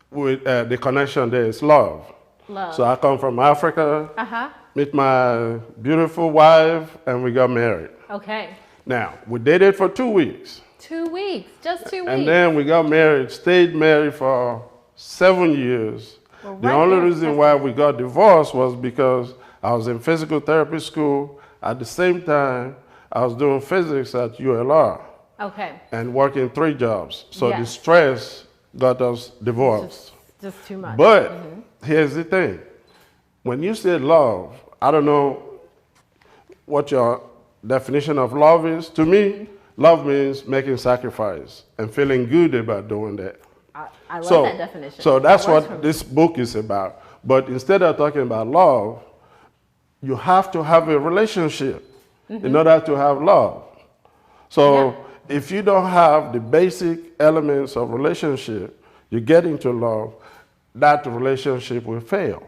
S3: With the connection there is love.
S1: Love.
S3: So I come from Africa,
S1: Uh-huh.
S3: meet my beautiful wife, and we got married.
S1: Okay.
S3: Now, we dated for 2 weeks.
S1: 2 weeks. Just 2 weeks.
S3: And then we got married, stayed married for 7 years.
S1: Well,
S3: The
S1: right
S3: only
S1: there,
S3: reason why we got divorced was because I was in physical therapy school. At the same time, I was doing physics at ULR
S1: Okay.
S3: and working 3 jobs. So the
S1: Yes.
S3: stress got us divorced.
S1: Just too much.
S3: But here's the thing. When you say love, I don't know what your definition of love is. To me, love means making sacrifice and feeling good about doing that.
S1: I love that definition.
S3: So that's
S1: That works for
S3: what
S1: me.
S3: this book is about. But instead of talking about love, you have to have a relationship in order to have love. So if you don't have the basic elements of relationship, you get into love, that relationship will fail.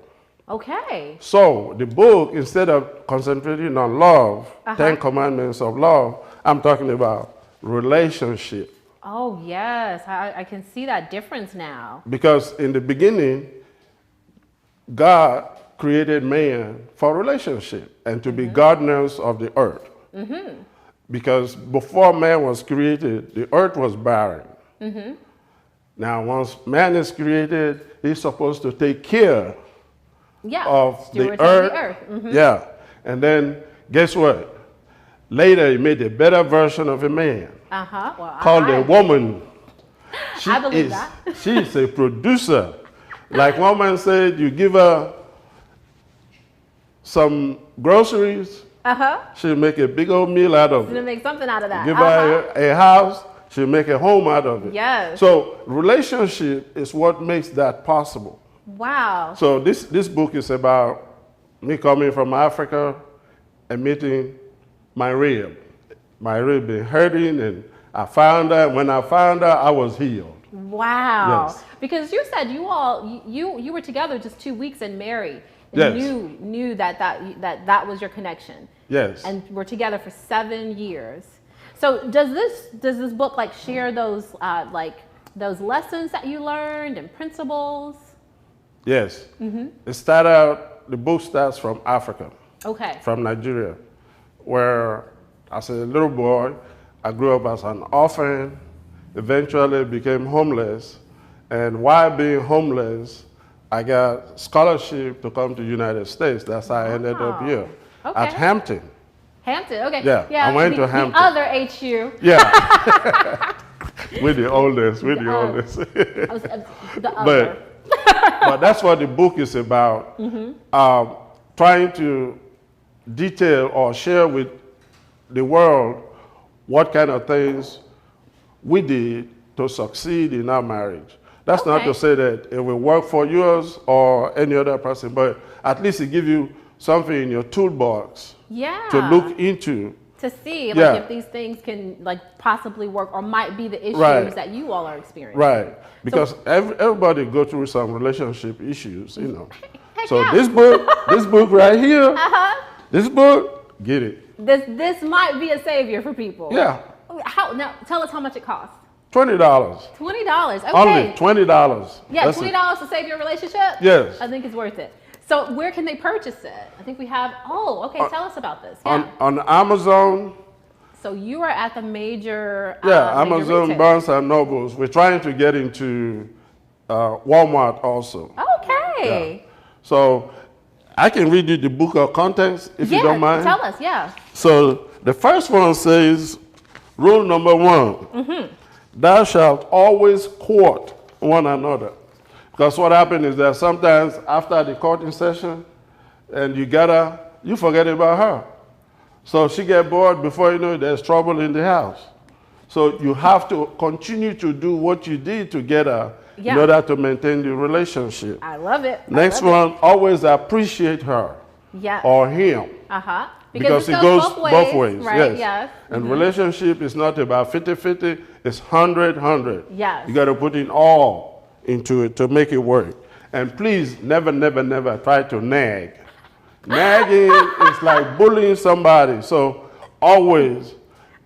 S1: Okay.
S3: So the book, instead of concentrating on love, 10 commandments of love, I'm talking about relationship.
S1: Oh, yes. I can see that difference now.
S3: Because in the beginning, God created man for relationship and to be gardeners of the earth. Because before man was created, the earth was barren. Now, once man is created, he's supposed to take care
S1: Yeah.
S3: of the
S1: Stewards
S3: earth.
S1: of the earth.
S3: Yeah. And then, guess what? Later, he made a better version of a man
S1: Well,
S3: called a woman.
S1: I believe that.
S3: She's a producer. Like one man said, you give her some groceries, she'll make a big old meal out of
S1: Gonna
S3: it.
S1: make something out of that.
S3: Give her a house, she'll make a home out of it.
S1: Yes.
S3: So relationship is what makes that possible.
S1: Wow.
S3: So this book is about me coming from Africa and meeting my rib. My rib been hurting, and I found her. When I found her, I was healed.
S1: Wow.
S3: Yes.
S1: Because you said you were together just 2 weeks and married. And
S3: Yes.
S1: knew that was your connection.
S3: Yes.
S1: And we're together for 7 years. So does this book like share those those lessons that you learned and principles?
S3: Yes. It started out, the book starts from Africa,
S1: Okay.
S3: from Nigeria, where as a little boy, I grew up as an orphan, eventually became homeless, and while being homeless, I got scholarship to come to the United States. That's how I ended up here at Hampton.
S1: Hampton, okay.
S3: Yeah, I went to Hampton.
S1: The other HU.
S3: Yeah. We're the oldest, we're the oldest.
S1: The other.
S3: But that's what the book is about. Trying to detail or share with the world what kind of things we did to succeed in our marriage. That's not to say that it will work for yours or any other person, but at least it gives you something in your toolbox to look into.
S1: To see like if these things can like possibly work or might be the issues that you all are experiencing.
S3: Right. Because everybody go through some relationship issues, you know.
S1: Heck
S3: So
S1: yeah.
S3: this book right here, this book, get it.
S1: This might be a savior for people.
S3: Yeah.
S1: Now tell us how much it costs.
S3: $20.
S1: $20. Okay.
S3: Only $20.
S1: Yeah,
S3: That's
S1: $20 to save your relationship?
S3: Yes.
S1: I think it's worth it. So where can they purchase it? I think we have, tell us about this. Yeah.
S3: On Amazon.
S1: So you are at the major
S3: Yeah,
S1: major
S3: Amazon,
S1: retailers.
S3: Barnes and Nobles. We're trying to get into Walmart also.
S1: Okay.
S3: Yeah. So I can read you the book of contents if you don't mind.
S1: Tell us, yeah.
S3: So the first one says, rule number 1, thou shalt always court one another. Because what happens is that sometimes after the courting session, and you forget about her. So she get bored, before you know it, there's trouble in the house. So you have to continue to do what you did together in order to maintain the relationship.
S1: I love it.
S3: Next one, always appreciate her or him.
S1: Because
S3: it goes both ways.
S1: Right,
S3: yes. And relationship is not about 50-50, it's 100-100.
S1: Yes.
S3: You got to put in all into it to make it work. And please never, never, never try to nag. Nagging is like bullying somebody. So always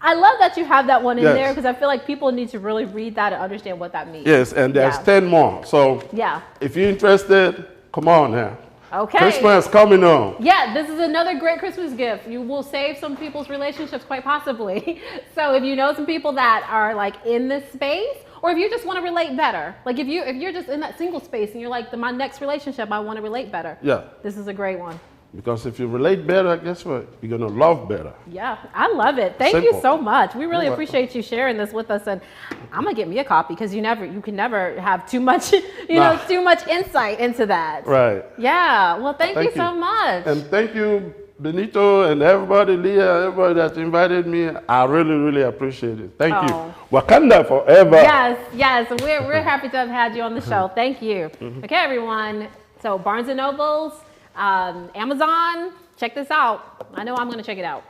S1: I love that you have that one in
S3: Yes.
S1: there because I feel like people need to really read that and understand what that means.
S3: Yes, and there's
S1: Yeah.
S3: 10 more. So
S1: Yeah.
S3: if you're interested, come on now.
S1: Okay.
S3: Christmas coming on.
S1: Yeah, this is another great Christmas gift. You will save some people's relationships quite possibly. So if you know some people that are like in this space, or if you just want to relate better, like if you're just in that single space and you're like, my next relationship, I want to relate better.
S3: Yeah.
S1: This is a great one.
S3: Because if you relate better, guess what? You're going to love better.
S1: Yeah, I love it. Thank you
S3: Simple.
S1: so much. We really
S3: You're
S1: appreciate you sharing this with us, and I'm gonna get me a copy because you can never have too much, too much insight into that.
S3: Right.
S1: Yeah. Well, thank you
S3: Thank
S1: so
S3: you.
S1: much.
S3: And thank you, Benito, and everybody, Leah, everybody that invited me. I really, really appreciate it. Thank
S1: Oh.
S3: you. Wakanda forever.
S1: Yes, yes. We're happy to have had you on the show. Thank you. Okay, everyone. So Barnes and Nobles, Amazon, check this out. I know I'm going to check it out.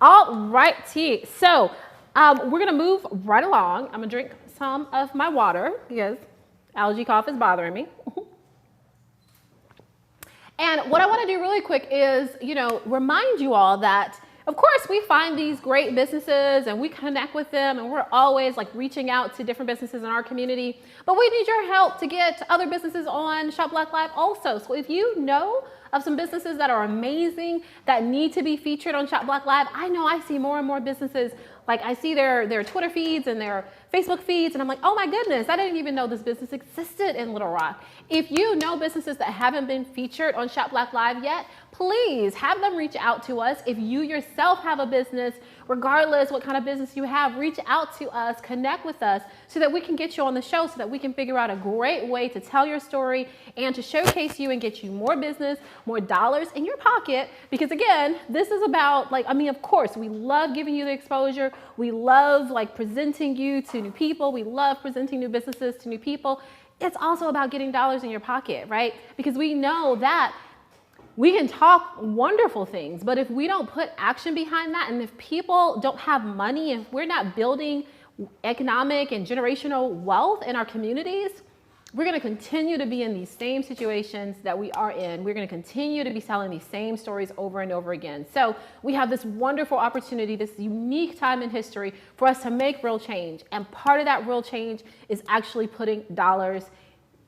S1: All righty. So we're going to move right along. I'm going to drink some of my water because allergy cough is bothering me. And what I want to do really quick is, remind you all that, of course, we find these great businesses and we connect with them and we're always like reaching out to different businesses in our community, but we need your help to get other businesses on Shop Black Live also. So if you know of some businesses that are amazing that need to be featured on Shop Black Live, I know I see more and more businesses, like I see their Twitter feeds and their Facebook feeds, and I'm like, oh my goodness, I didn't even know this business existed in Little Rock. If you know businesses that haven't been featured on Shop Black Live yet, please have them reach out to us. If you yourself have a business, regardless what kind of business you have, reach out to us, connect with us so that we can get you on the show, so that we can figure out a great way to tell your story and to showcase you and get you more business, more dollars in your pocket. Because again, this is about of course, we love giving you the exposure. We love presenting you to new people. We love presenting new businesses to new people. It's also about getting dollars in your pocket, right? Because we know that we can talk wonderful things, but if we don't put action behind that, and if people don't have money, if we're not building economic and generational wealth in our communities, we're going to continue to be in these same situations that we are in. We're going to continue to be telling these same stories over and over again. So we have this wonderful opportunity, this unique time in history for us to make real change. And part of that real change is actually putting dollars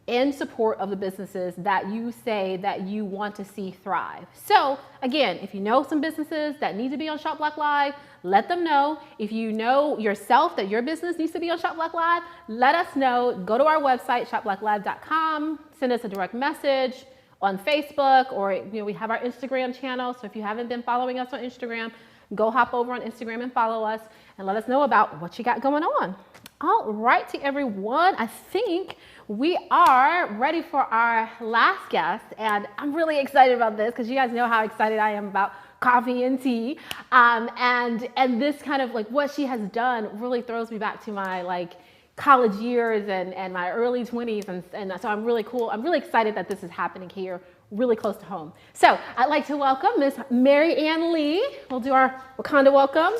S1: in support of the businesses that you say that you want to see thrive. So again, if you know some businesses that need to be on Shop Black Live, let them know. If you know yourself that your business needs to be on Shop Black Live, let us know. Go to our website, shopblacklive.com, send us a direct message on Facebook, or we have our Instagram channel. So if you haven't been following us on Instagram, go hop over on Instagram and follow us and let us know about what you got going on. All righty, everyone. I think we are ready for our last guest, and I'm really excited about this because you guys know how excited I am about coffee and tea. And this kind of what she has done really throws me back to my college years and my early 20s, and so I'm really excited that this is happening here really close to home. So I'd like to welcome Miss Mary Ann Lee. We'll do our Wakanda welcome.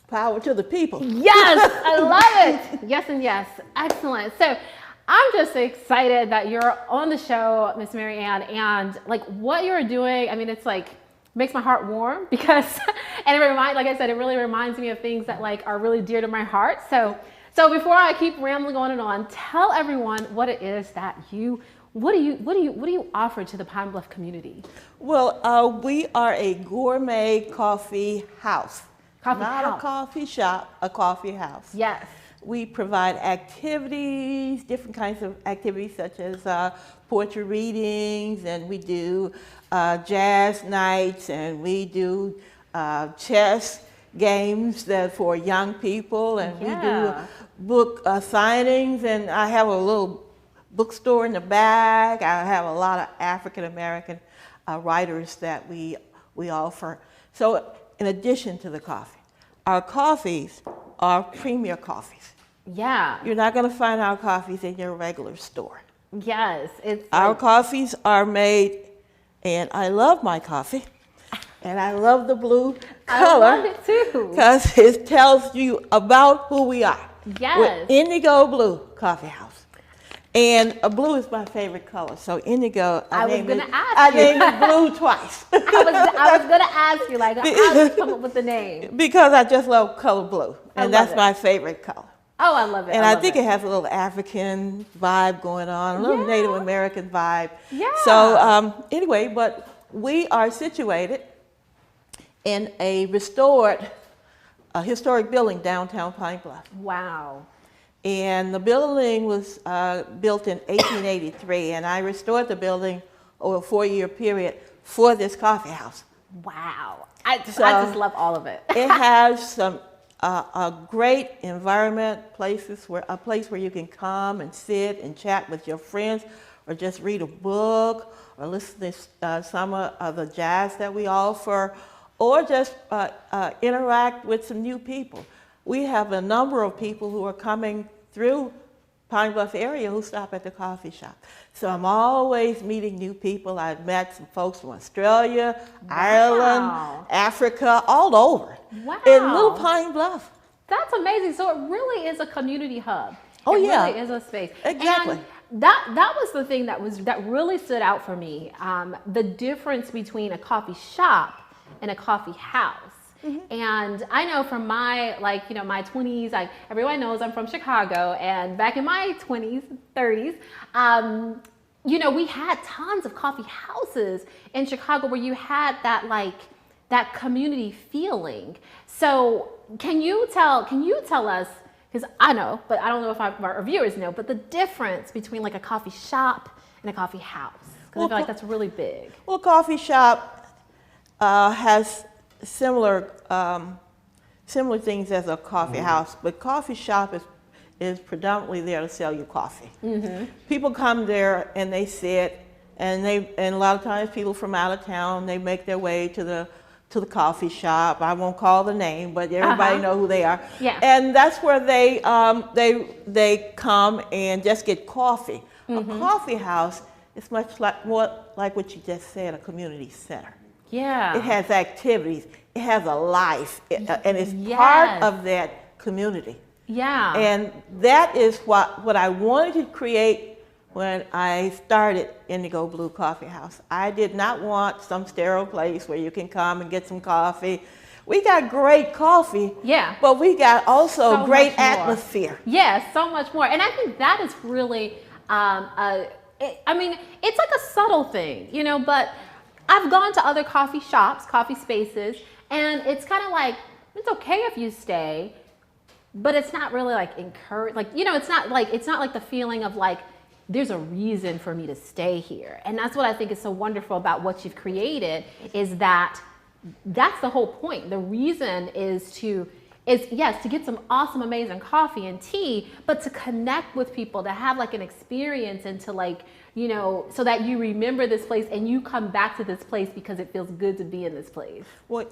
S4: Power to the people.
S1: Yes, I love it. Yes and yes. Excellent. So I'm just excited that you're on the show, Miss Mary Ann, and what you're doing, it's makes my heart warm because, and it really reminds me of things that are really dear to my heart. So before I keep rambling on and on, tell everyone what it is that what do you offer to the Pine Bluff community?
S4: Well, we are a gourmet coffee house. Not a coffee shop, a coffee house.
S1: Yes.
S4: We provide activities, different kinds of activities such as poetry readings, and we do jazz nights, and we do chess games that for young people, and we do book signings, and I have a little bookstore in the back. I have a lot of African American writers that we offer. So in addition to the coffee, our coffees are premier coffees.
S1: Yeah.
S4: You're not going to find our coffees in your regular store.
S1: Yes.
S4: Our coffees are made, and I love my coffee, and I love the blue color.
S1: I love it too.
S4: Because it tells you about who we are.
S1: Yes.
S4: We're Indigo Blue Coffee House. And blue is my favorite color. So indigo,
S1: I was gonna ask
S4: I
S1: you.
S4: named it blue twice.
S1: I was gonna ask you, like, how did you come up with the name?
S4: Because I just love color blue. And
S1: love
S4: that's
S1: it.
S4: my favorite color.
S1: Oh, I love it.
S4: And I
S1: love
S4: think it has a little African vibe going on, a little
S1: Yeah.
S4: Native American vibe.
S1: Yeah.
S4: So anyway, but we are situated in a restored historic building downtown Pine Bluff.
S1: Wow.
S4: And the building was built in 1883, and I restored the building over a 4-year period for this coffee house.
S1: Wow. I just love all of it.
S4: It has some a great environment, a place where you can come and sit and chat with your friends, or just read a book, or listen to some of the jazz that we offer, or just interact with some new people. We have a number of people who are coming through Pine Bluff area who stop at the coffee shop. So I'm always meeting new people. I've met some folks from Australia, Ireland, Africa, all over.
S1: Wow.
S4: In Little Pine Bluff.
S1: That's amazing. So it really is a community hub.
S4: Oh,
S1: it
S4: yeah.
S1: really is a space.
S4: Exactly.
S1: And that was the thing that really stood out for me. The difference between a coffee shop and a coffee house. Mm-hmm. And I know from my, my 20s, everyone knows I'm from Chicago, and back in my 20s, 30s, we had tons of coffee houses in Chicago where you had that community feeling. So can you tell us, because I know, but I don't know if our viewers know, but the difference between like a coffee shop and a coffee house? Because I feel like that's really big.
S4: Well, a coffee shop has similar things as a coffee house, but coffee shop is predominantly there to sell you coffee. Mm-hmm. People come there and they sit, and a lot of times people from out of town, they make their way to the coffee shop. I won't call the name, but everybody know who they are.
S1: Yeah.
S4: And that's where they come and just get coffee. Mm-hmm. A coffee house is more like what you just said, a community center.
S1: Yeah.
S4: It has activities. It has a life, and it's part of that community.
S1: Yeah.
S4: And that is what I wanted to create when I started Indigo Blue Coffee House. I did not want some sterile place where you can come and get some coffee. We got great coffee, but we got also
S1: so
S4: great atmosphere.
S1: Yes, so much more. And I think that is really, it's like a subtle thing, but I've gone to other coffee shops, coffee spaces, and it's kind of like, it's okay if you stay, but it's not really like encouraged, it's not like the feeling of like, there's a reason for me to stay here. And that's what I think is so wonderful about what you've created, is that that's the whole point. The reason is to get some awesome, amazing coffee and tea, but to connect with people, to have like an experience, and to so that you remember this place and you come back to this place because it feels good to be in this place. Well,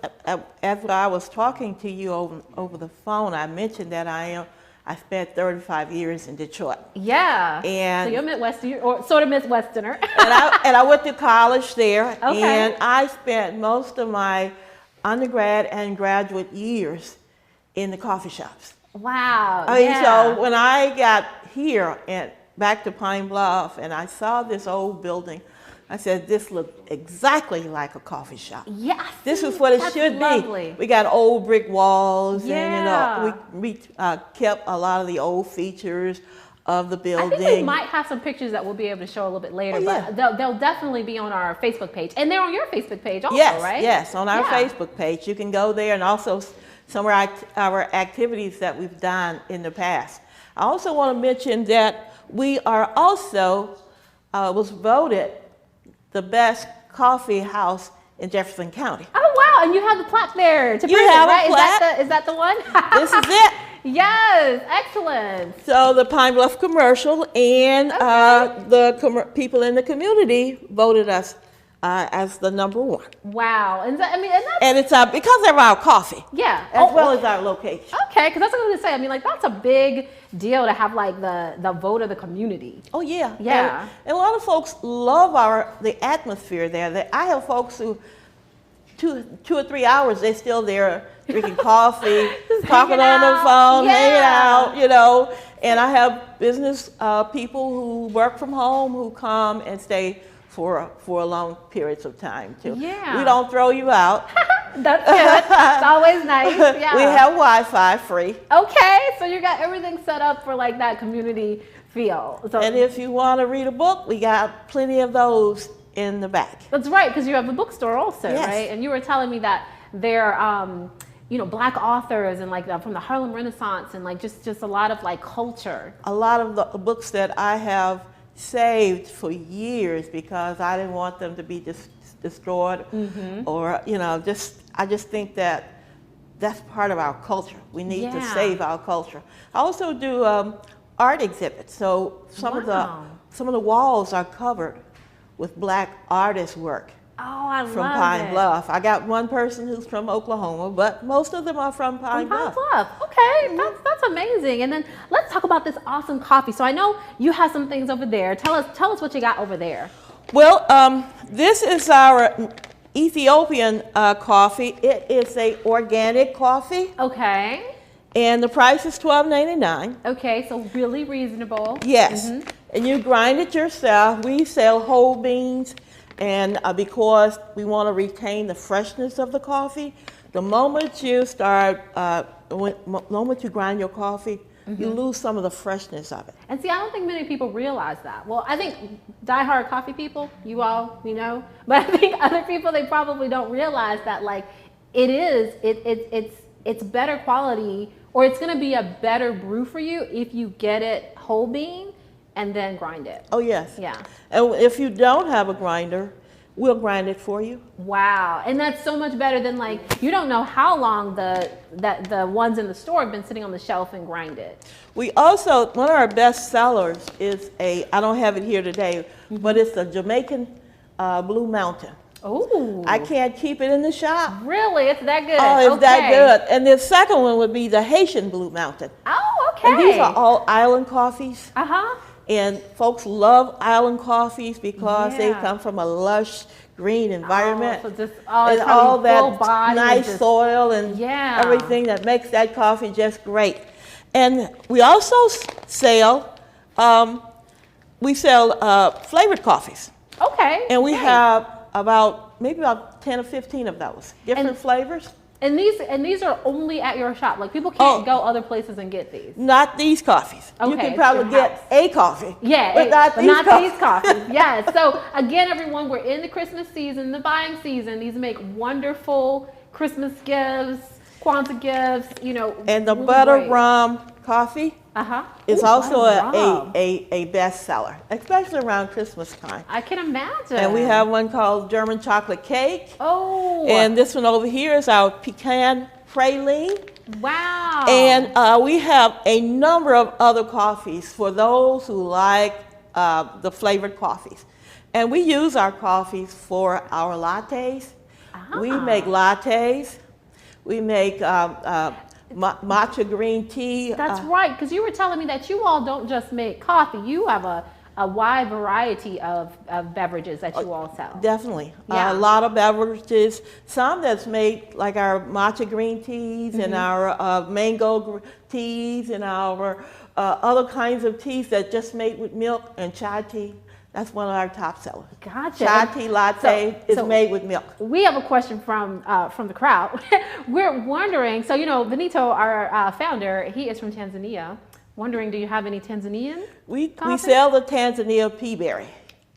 S4: as I was talking to you over the phone, I mentioned that I spent 35 years in Detroit.
S1: Yeah.
S4: And
S1: so you're Midwestern, or sort of Midwesterner.
S4: and I went to college there.
S1: Okay.
S4: And I spent most of my undergrad and graduate years in the coffee shops.
S1: Wow.
S4: So when I got here and back to Pine Bluff, and I saw this old building, I said, this looked exactly like a coffee shop.
S1: Yeah.
S4: This is what it should be. We got old brick walls, and we kept a lot of the old features of the building.
S1: I think we might have some pictures that we'll be able to show a little bit later, but they'll definitely be on our Facebook page. And they're on your Facebook page also, right?
S4: Yes, on our Facebook page. You can go there, and also some of our activities that we've done in the past. I also want to mention that we are also, was voted the best coffee house in Jefferson County.
S1: Oh, wow. And you have the plaque there to prove it,
S4: have
S1: right?
S4: a plaque.
S1: Is that the one?
S4: This is it.
S1: Yes. Excellent.
S4: So the Pine Bluff Commercial and the people in the community voted us as the #1.
S1: Wow. And that's,
S4: and it's because of our coffee.
S1: Yeah.
S4: As well as our location.
S1: Okay, because that's what I was going to say. That's a big deal to have like the vote of the community.
S4: Oh yeah.
S1: Yeah.
S4: And a lot of folks love the atmosphere there. I have folks who two or 3 hours, they're still there drinking coffee, talking
S1: hanging
S4: on the
S1: out.
S4: phone, hanging
S1: Yeah.
S4: out, you know. And I have business people who work from home who come and stay for long periods of time too.
S1: Yeah.
S4: We don't throw you out.
S1: That's good. It's always nice. Yeah.
S4: We have Wi-Fi free.
S1: Okay, so you got everything set up for like that community feel. So
S4: And if you want to read a book, we got plenty of those in the back.
S1: that's right, because you have a bookstore also,
S4: Yes.
S1: right? And you were telling me that they're, you know, Black authors and like from the Harlem Renaissance and like just a lot of like culture.
S4: A lot of the books that I have saved for years because I didn't want them to be destroyed, or you know, I just think that that's part of our culture. We need to
S1: Yeah.
S4: save our culture. I also do art exhibits, so some
S1: Wow.
S4: of the walls are covered with Black artists' work
S1: Oh, I
S4: from
S1: love
S4: Pine
S1: it.
S4: Bluff. I got one person who's from Oklahoma, but most of them are from Pine
S1: From Pine
S4: Bluff.
S1: Bluff. Okay, that's amazing. And then let's talk about this awesome coffee. So I know you have some things over there. Tell us what you got over there.
S4: Well, this is our Ethiopian coffee. It is a organic coffee,
S1: Okay.
S4: and the price is $12.99.
S1: Okay, so really reasonable.
S4: Yes, and you grind it yourself. We sell whole beans, and because we want to retain the freshness of the coffee, the moment you start, moment you grind your coffee, you lose some of the freshness of it.
S1: And see, I don't think many people realize that. Well, I think diehard coffee people, you all, you know, but I think other people, they probably don't realize that like it's better quality, or it's going to be a better brew for you if you get it whole bean and then grind it.
S4: Oh yes.
S1: Yeah.
S4: And if you don't have a grinder, we'll grind it for you.
S1: Wow. And that's so much better than like, you don't know how long the ones in the store have been sitting on the shelf and grind it.
S4: We also, one of our best sellers is I don't have it here today, but it's a Jamaican Blue Mountain.
S1: Oh.
S4: I can't keep it in the shop.
S1: Really? It's that good?
S4: Oh, it's that
S1: Okay.
S4: good. And the second one would be the Haitian Blue Mountain.
S1: Oh, okay.
S4: And these are all island coffees.
S1: Uh-huh.
S4: And folks love island coffees because they
S1: Yeah.
S4: come from a lush green environment.
S1: Oh, so just, it's
S4: and
S1: probably
S4: all
S1: full
S4: that
S1: body,
S4: nice
S1: just-
S4: soil and
S1: Yeah.
S4: everything that makes that coffee just great. And we also sell, flavored coffees.
S1: Okay.
S4: And we
S1: great.
S4: have maybe about 10 or 15 of those, different
S1: And-
S4: flavors.
S1: And these are only at your shop. Like people
S4: Oh.
S1: can't go other places and get these.
S4: Not these coffees. You
S1: Okay,
S4: can
S1: it's
S4: probably
S1: your
S4: get
S1: house.
S4: a coffee.
S1: Yeah,
S4: but not these coffees.
S1: coffees. Yes. So again, everyone, we're in the Christmas season, the buying season. These make wonderful Christmas gifts, Kwanzaa gifts. You know,
S4: And the
S1: really
S4: butter
S1: great.
S4: rum coffee
S1: Uh-huh.
S4: is
S1: Ooh,
S4: also
S1: butter rum.
S4: a bestseller, especially around Christmas time.
S1: I can imagine.
S4: And we have one called German chocolate cake.
S1: Oh.
S4: And this one over here is our pecan praline.
S1: wow.
S4: And we have a number of other coffees for those who like the flavored coffees. And we use our coffees for our lattes. We make lattes. We make matcha green tea.
S1: That's right, because you were telling me that you all don't just make coffee. You have a wide variety of beverages that you all sell.
S4: Definitely.
S1: Yeah.
S4: A lot of beverages. Some that's made like our matcha green teas and our mango teas and our other kinds of teas that just made with milk, and chai tea. That's one of our top sellers.
S1: Gotcha.
S4: Chai tea latte is made with milk.
S1: We have a question from the crowd. We're wondering, so you know, Benito, our founder, he is from Tanzania. Wondering, do you have any Tanzanian
S4: We
S1: coffee?
S4: sell the Tanzania pea berry.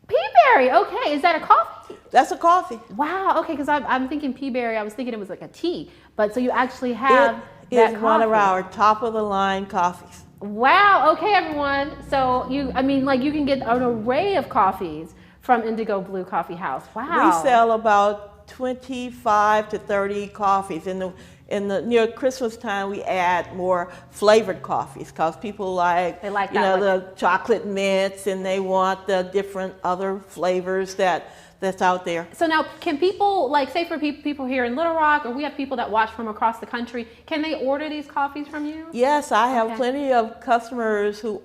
S1: Pea berry, okay. Is that a coffee?
S4: That's a coffee.
S1: Wow, okay, because I'm thinking pea berry, I was thinking it was like a tea, but so you actually have
S4: It
S1: that
S4: is one of
S1: coffee.
S4: our top of the line coffees.
S1: Wow, okay everyone. So you can get an array of coffees from Indigo Blue Coffee House. Wow.
S4: We sell about 25 to 30 coffees. In the near Christmas time, we add more flavored coffees because people like,
S1: They like
S4: you know,
S1: that,
S4: the chocolate mints, and they want the different other flavors that's out there.
S1: So now, can people, like say for people here in Little Rock, or we have people that watch from across the country, can they order these coffees from you?
S4: Yes, I have
S1: Okay.
S4: plenty of customers who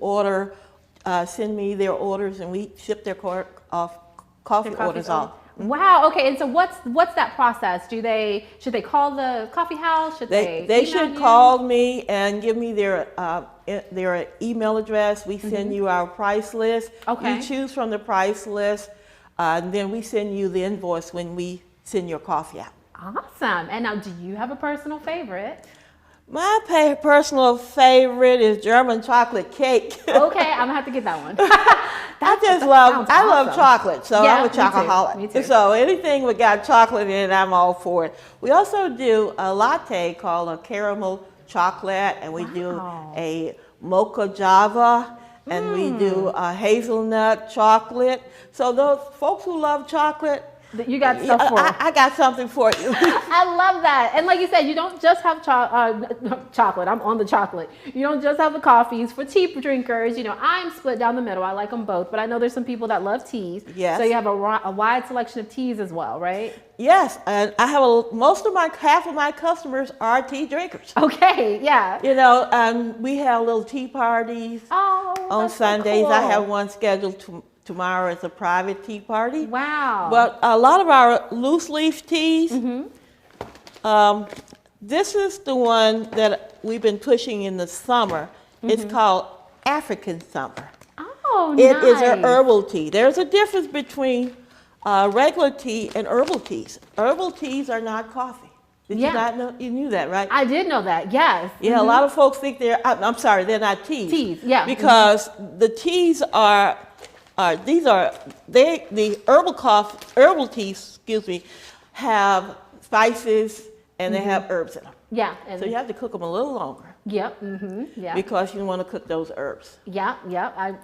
S4: send me their orders, and we ship their coffee
S1: Their coffees
S4: orders off.
S1: Wow. Okay. And so what's that process? Should they call the coffee house? Should they
S4: should
S1: email
S4: call me and give me their email address. We send you our price list.
S1: Okay.
S4: You choose from the price list, and then we send you the invoice when we send your coffee out.
S1: Awesome. And now, do you have a personal favorite?
S4: My personal favorite is German chocolate cake.
S1: Okay, I'm gonna have to get that one.
S4: I love chocolate, so
S1: Yeah,
S4: I'm a chocoholic.
S1: me too.
S4: So anything with got chocolate in it, I'm all for it. We also do a latte called a caramel chocolate, and we do a mocha java, and we do a hazelnut chocolate. So those folks who love chocolate,
S1: You got stuff for 'em.
S4: I got something for you.
S1: I love that. And like you said, you don't just have chocolate. I'm on the chocolate. You don't just have the coffees. For tea drinkers, I'm split down the middle. I like them both, but I know there's some people that love teas.
S4: Yes.
S1: So you have a wide selection of teas as well, right?
S4: Yes, and I have half of my customers are tea drinkers.
S1: Okay, yeah.
S4: We have little tea parties on
S1: that's so
S4: Sundays. I
S1: cool.
S4: have one scheduled tomorrow as a private tea party.
S1: Wow.
S4: But a lot of our loose leaf teas, this is the one that we've been pushing in the summer. It's called African Summer.
S1: Oh,
S4: It
S1: nice.
S4: is a herbal tea. There's a difference between regular tea and herbal teas. Herbal teas are not coffee. Did you not know? You knew that, right?
S1: I did know that, yes.
S4: Yeah, a lot of folks think I'm sorry, they're not teas.
S1: Teas, yeah.
S4: Because the teas the herbal teas, have spices and they have herbs in them.
S1: Yeah.
S4: So you have to cook them a little longer
S1: Yep. Yeah.
S4: because you want to cook those herbs.
S1: Yep.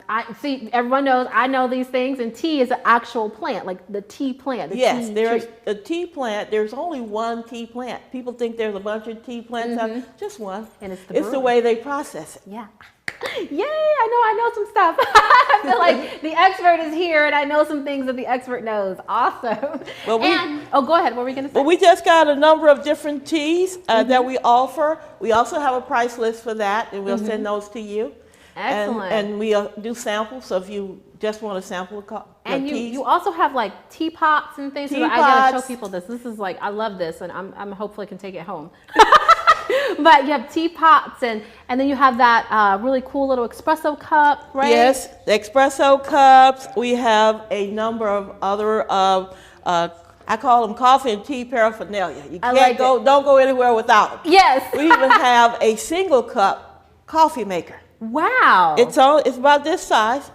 S1: I see. Everyone knows. I know these things. And tea is an actual plant, like the tea plant.
S4: Yes,
S1: tea
S4: there's
S1: tree.
S4: a tea plant. There's only one tea plant. People think there's a bunch of tea plants out. Just one.
S1: And it's the
S4: the
S1: brewer.
S4: way they process it.
S1: Yeah. Yay! I know some stuff. I feel like the expert is here, and I know some things that the expert knows. Awesome.
S4: Well,
S1: go ahead. What were we gonna say?
S4: Well, we just got a number of different teas that we offer. We also have a price list for that, and we'll send those to you.
S1: Excellent.
S4: And we do samples, so if you just want to sample
S1: And
S4: teas.
S1: you also have like teapots and things. So I gotta show people this. This is like, I love this, and I'm hopefully can take it home. But you have teapots, and then you have that really cool little espresso cup, right?
S4: Yes, the espresso cups. We have a number of other, I call them coffee and tea paraphernalia. You can't don't go anywhere without them.
S1: Yes.
S4: We even have a single cup coffee maker.
S1: Wow.
S4: It's about this size.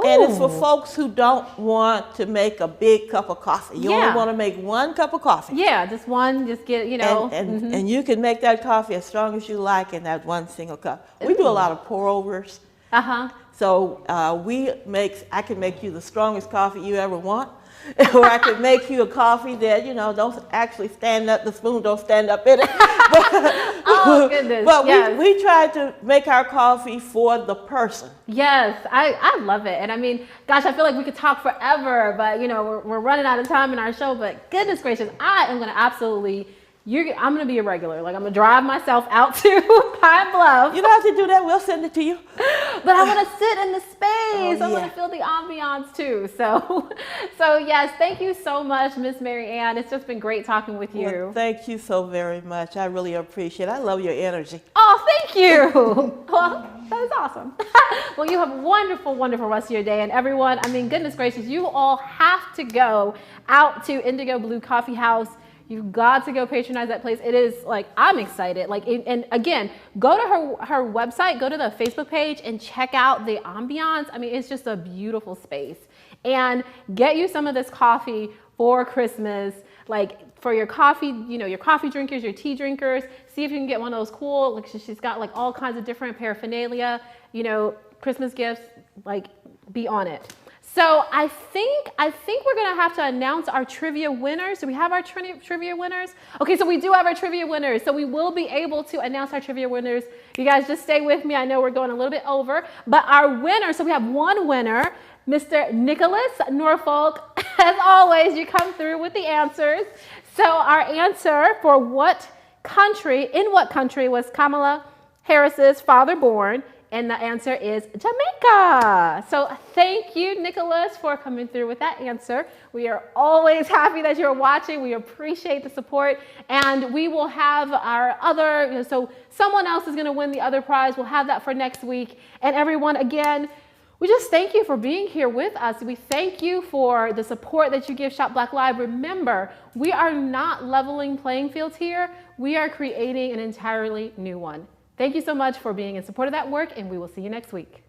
S4: And it's for folks who don't want to make a big cup of coffee. You only want to make one cup of coffee.
S1: Yeah, just one, just get,
S4: And you can make that coffee as strong as you like in that one single cup. We do a lot of pour overs. So I can make you the strongest coffee you ever want. Or I could make you a coffee that, don't actually stand up, the spoon don't stand up in it.
S1: Oh, goodness.
S4: But
S1: yes.
S4: we try to make our coffee for the person.
S1: Yes, I love it. And I mean, gosh, I feel like we could talk forever, but we're running out of time in our show. But goodness gracious, I am going to I'm going to be a regular. Like, I'm going to drive myself out to Pine Bluff.
S4: You don't have to do that. We'll send it to you.
S1: But I want to sit in the space. I want
S4: yeah.
S1: to feel the ambiance too. So yes, thank you so much, Miss Mary Ann. It's just been great talking with you.
S4: Well, thank you so very much. I really appreciate it. I love your energy.
S1: Oh, thank you. Well, that is awesome. Well, you have a wonderful, wonderful rest of your day. And everyone, I mean, goodness gracious, you all have to go out to Indigo Blue Coffee House. You've got to go patronize that place. It is like, I'm excited. And again, go to her website, go to the Facebook page and check out the ambiance. I mean, it's just a beautiful space. And get you some of this coffee for Christmas, like for your coffee, your coffee drinkers, your tea drinkers. See if you can get one of those cool, like she's got like all kinds of different paraphernalia, Christmas gifts, like be on it. So I think we're gonna have to announce our trivia winners. Do we have our trivia winners? Okay, so we do have our trivia winners. So we will be able to announce our trivia winners. You guys just stay with me. I know we're going a little bit over, but our winner, so we have one winner, Mr. Nicholas Norfolk. As always, you come through with the answers. So our answer for in what country was Kamala Harris's father born? And the answer is Jamaica. So thank you, Nicholas, for coming through with that answer. We are always happy that you're watching. We appreciate the support. And we will have our other, so someone else is going to win the other prize. We'll have that for next week. And everyone, again, we just thank you for being here with us. We thank you for the support that you give Shop Black Live. Remember, we are not leveling playing fields here. We are creating an entirely new one. Thank you so much for being in support of that work, and we will see you next week.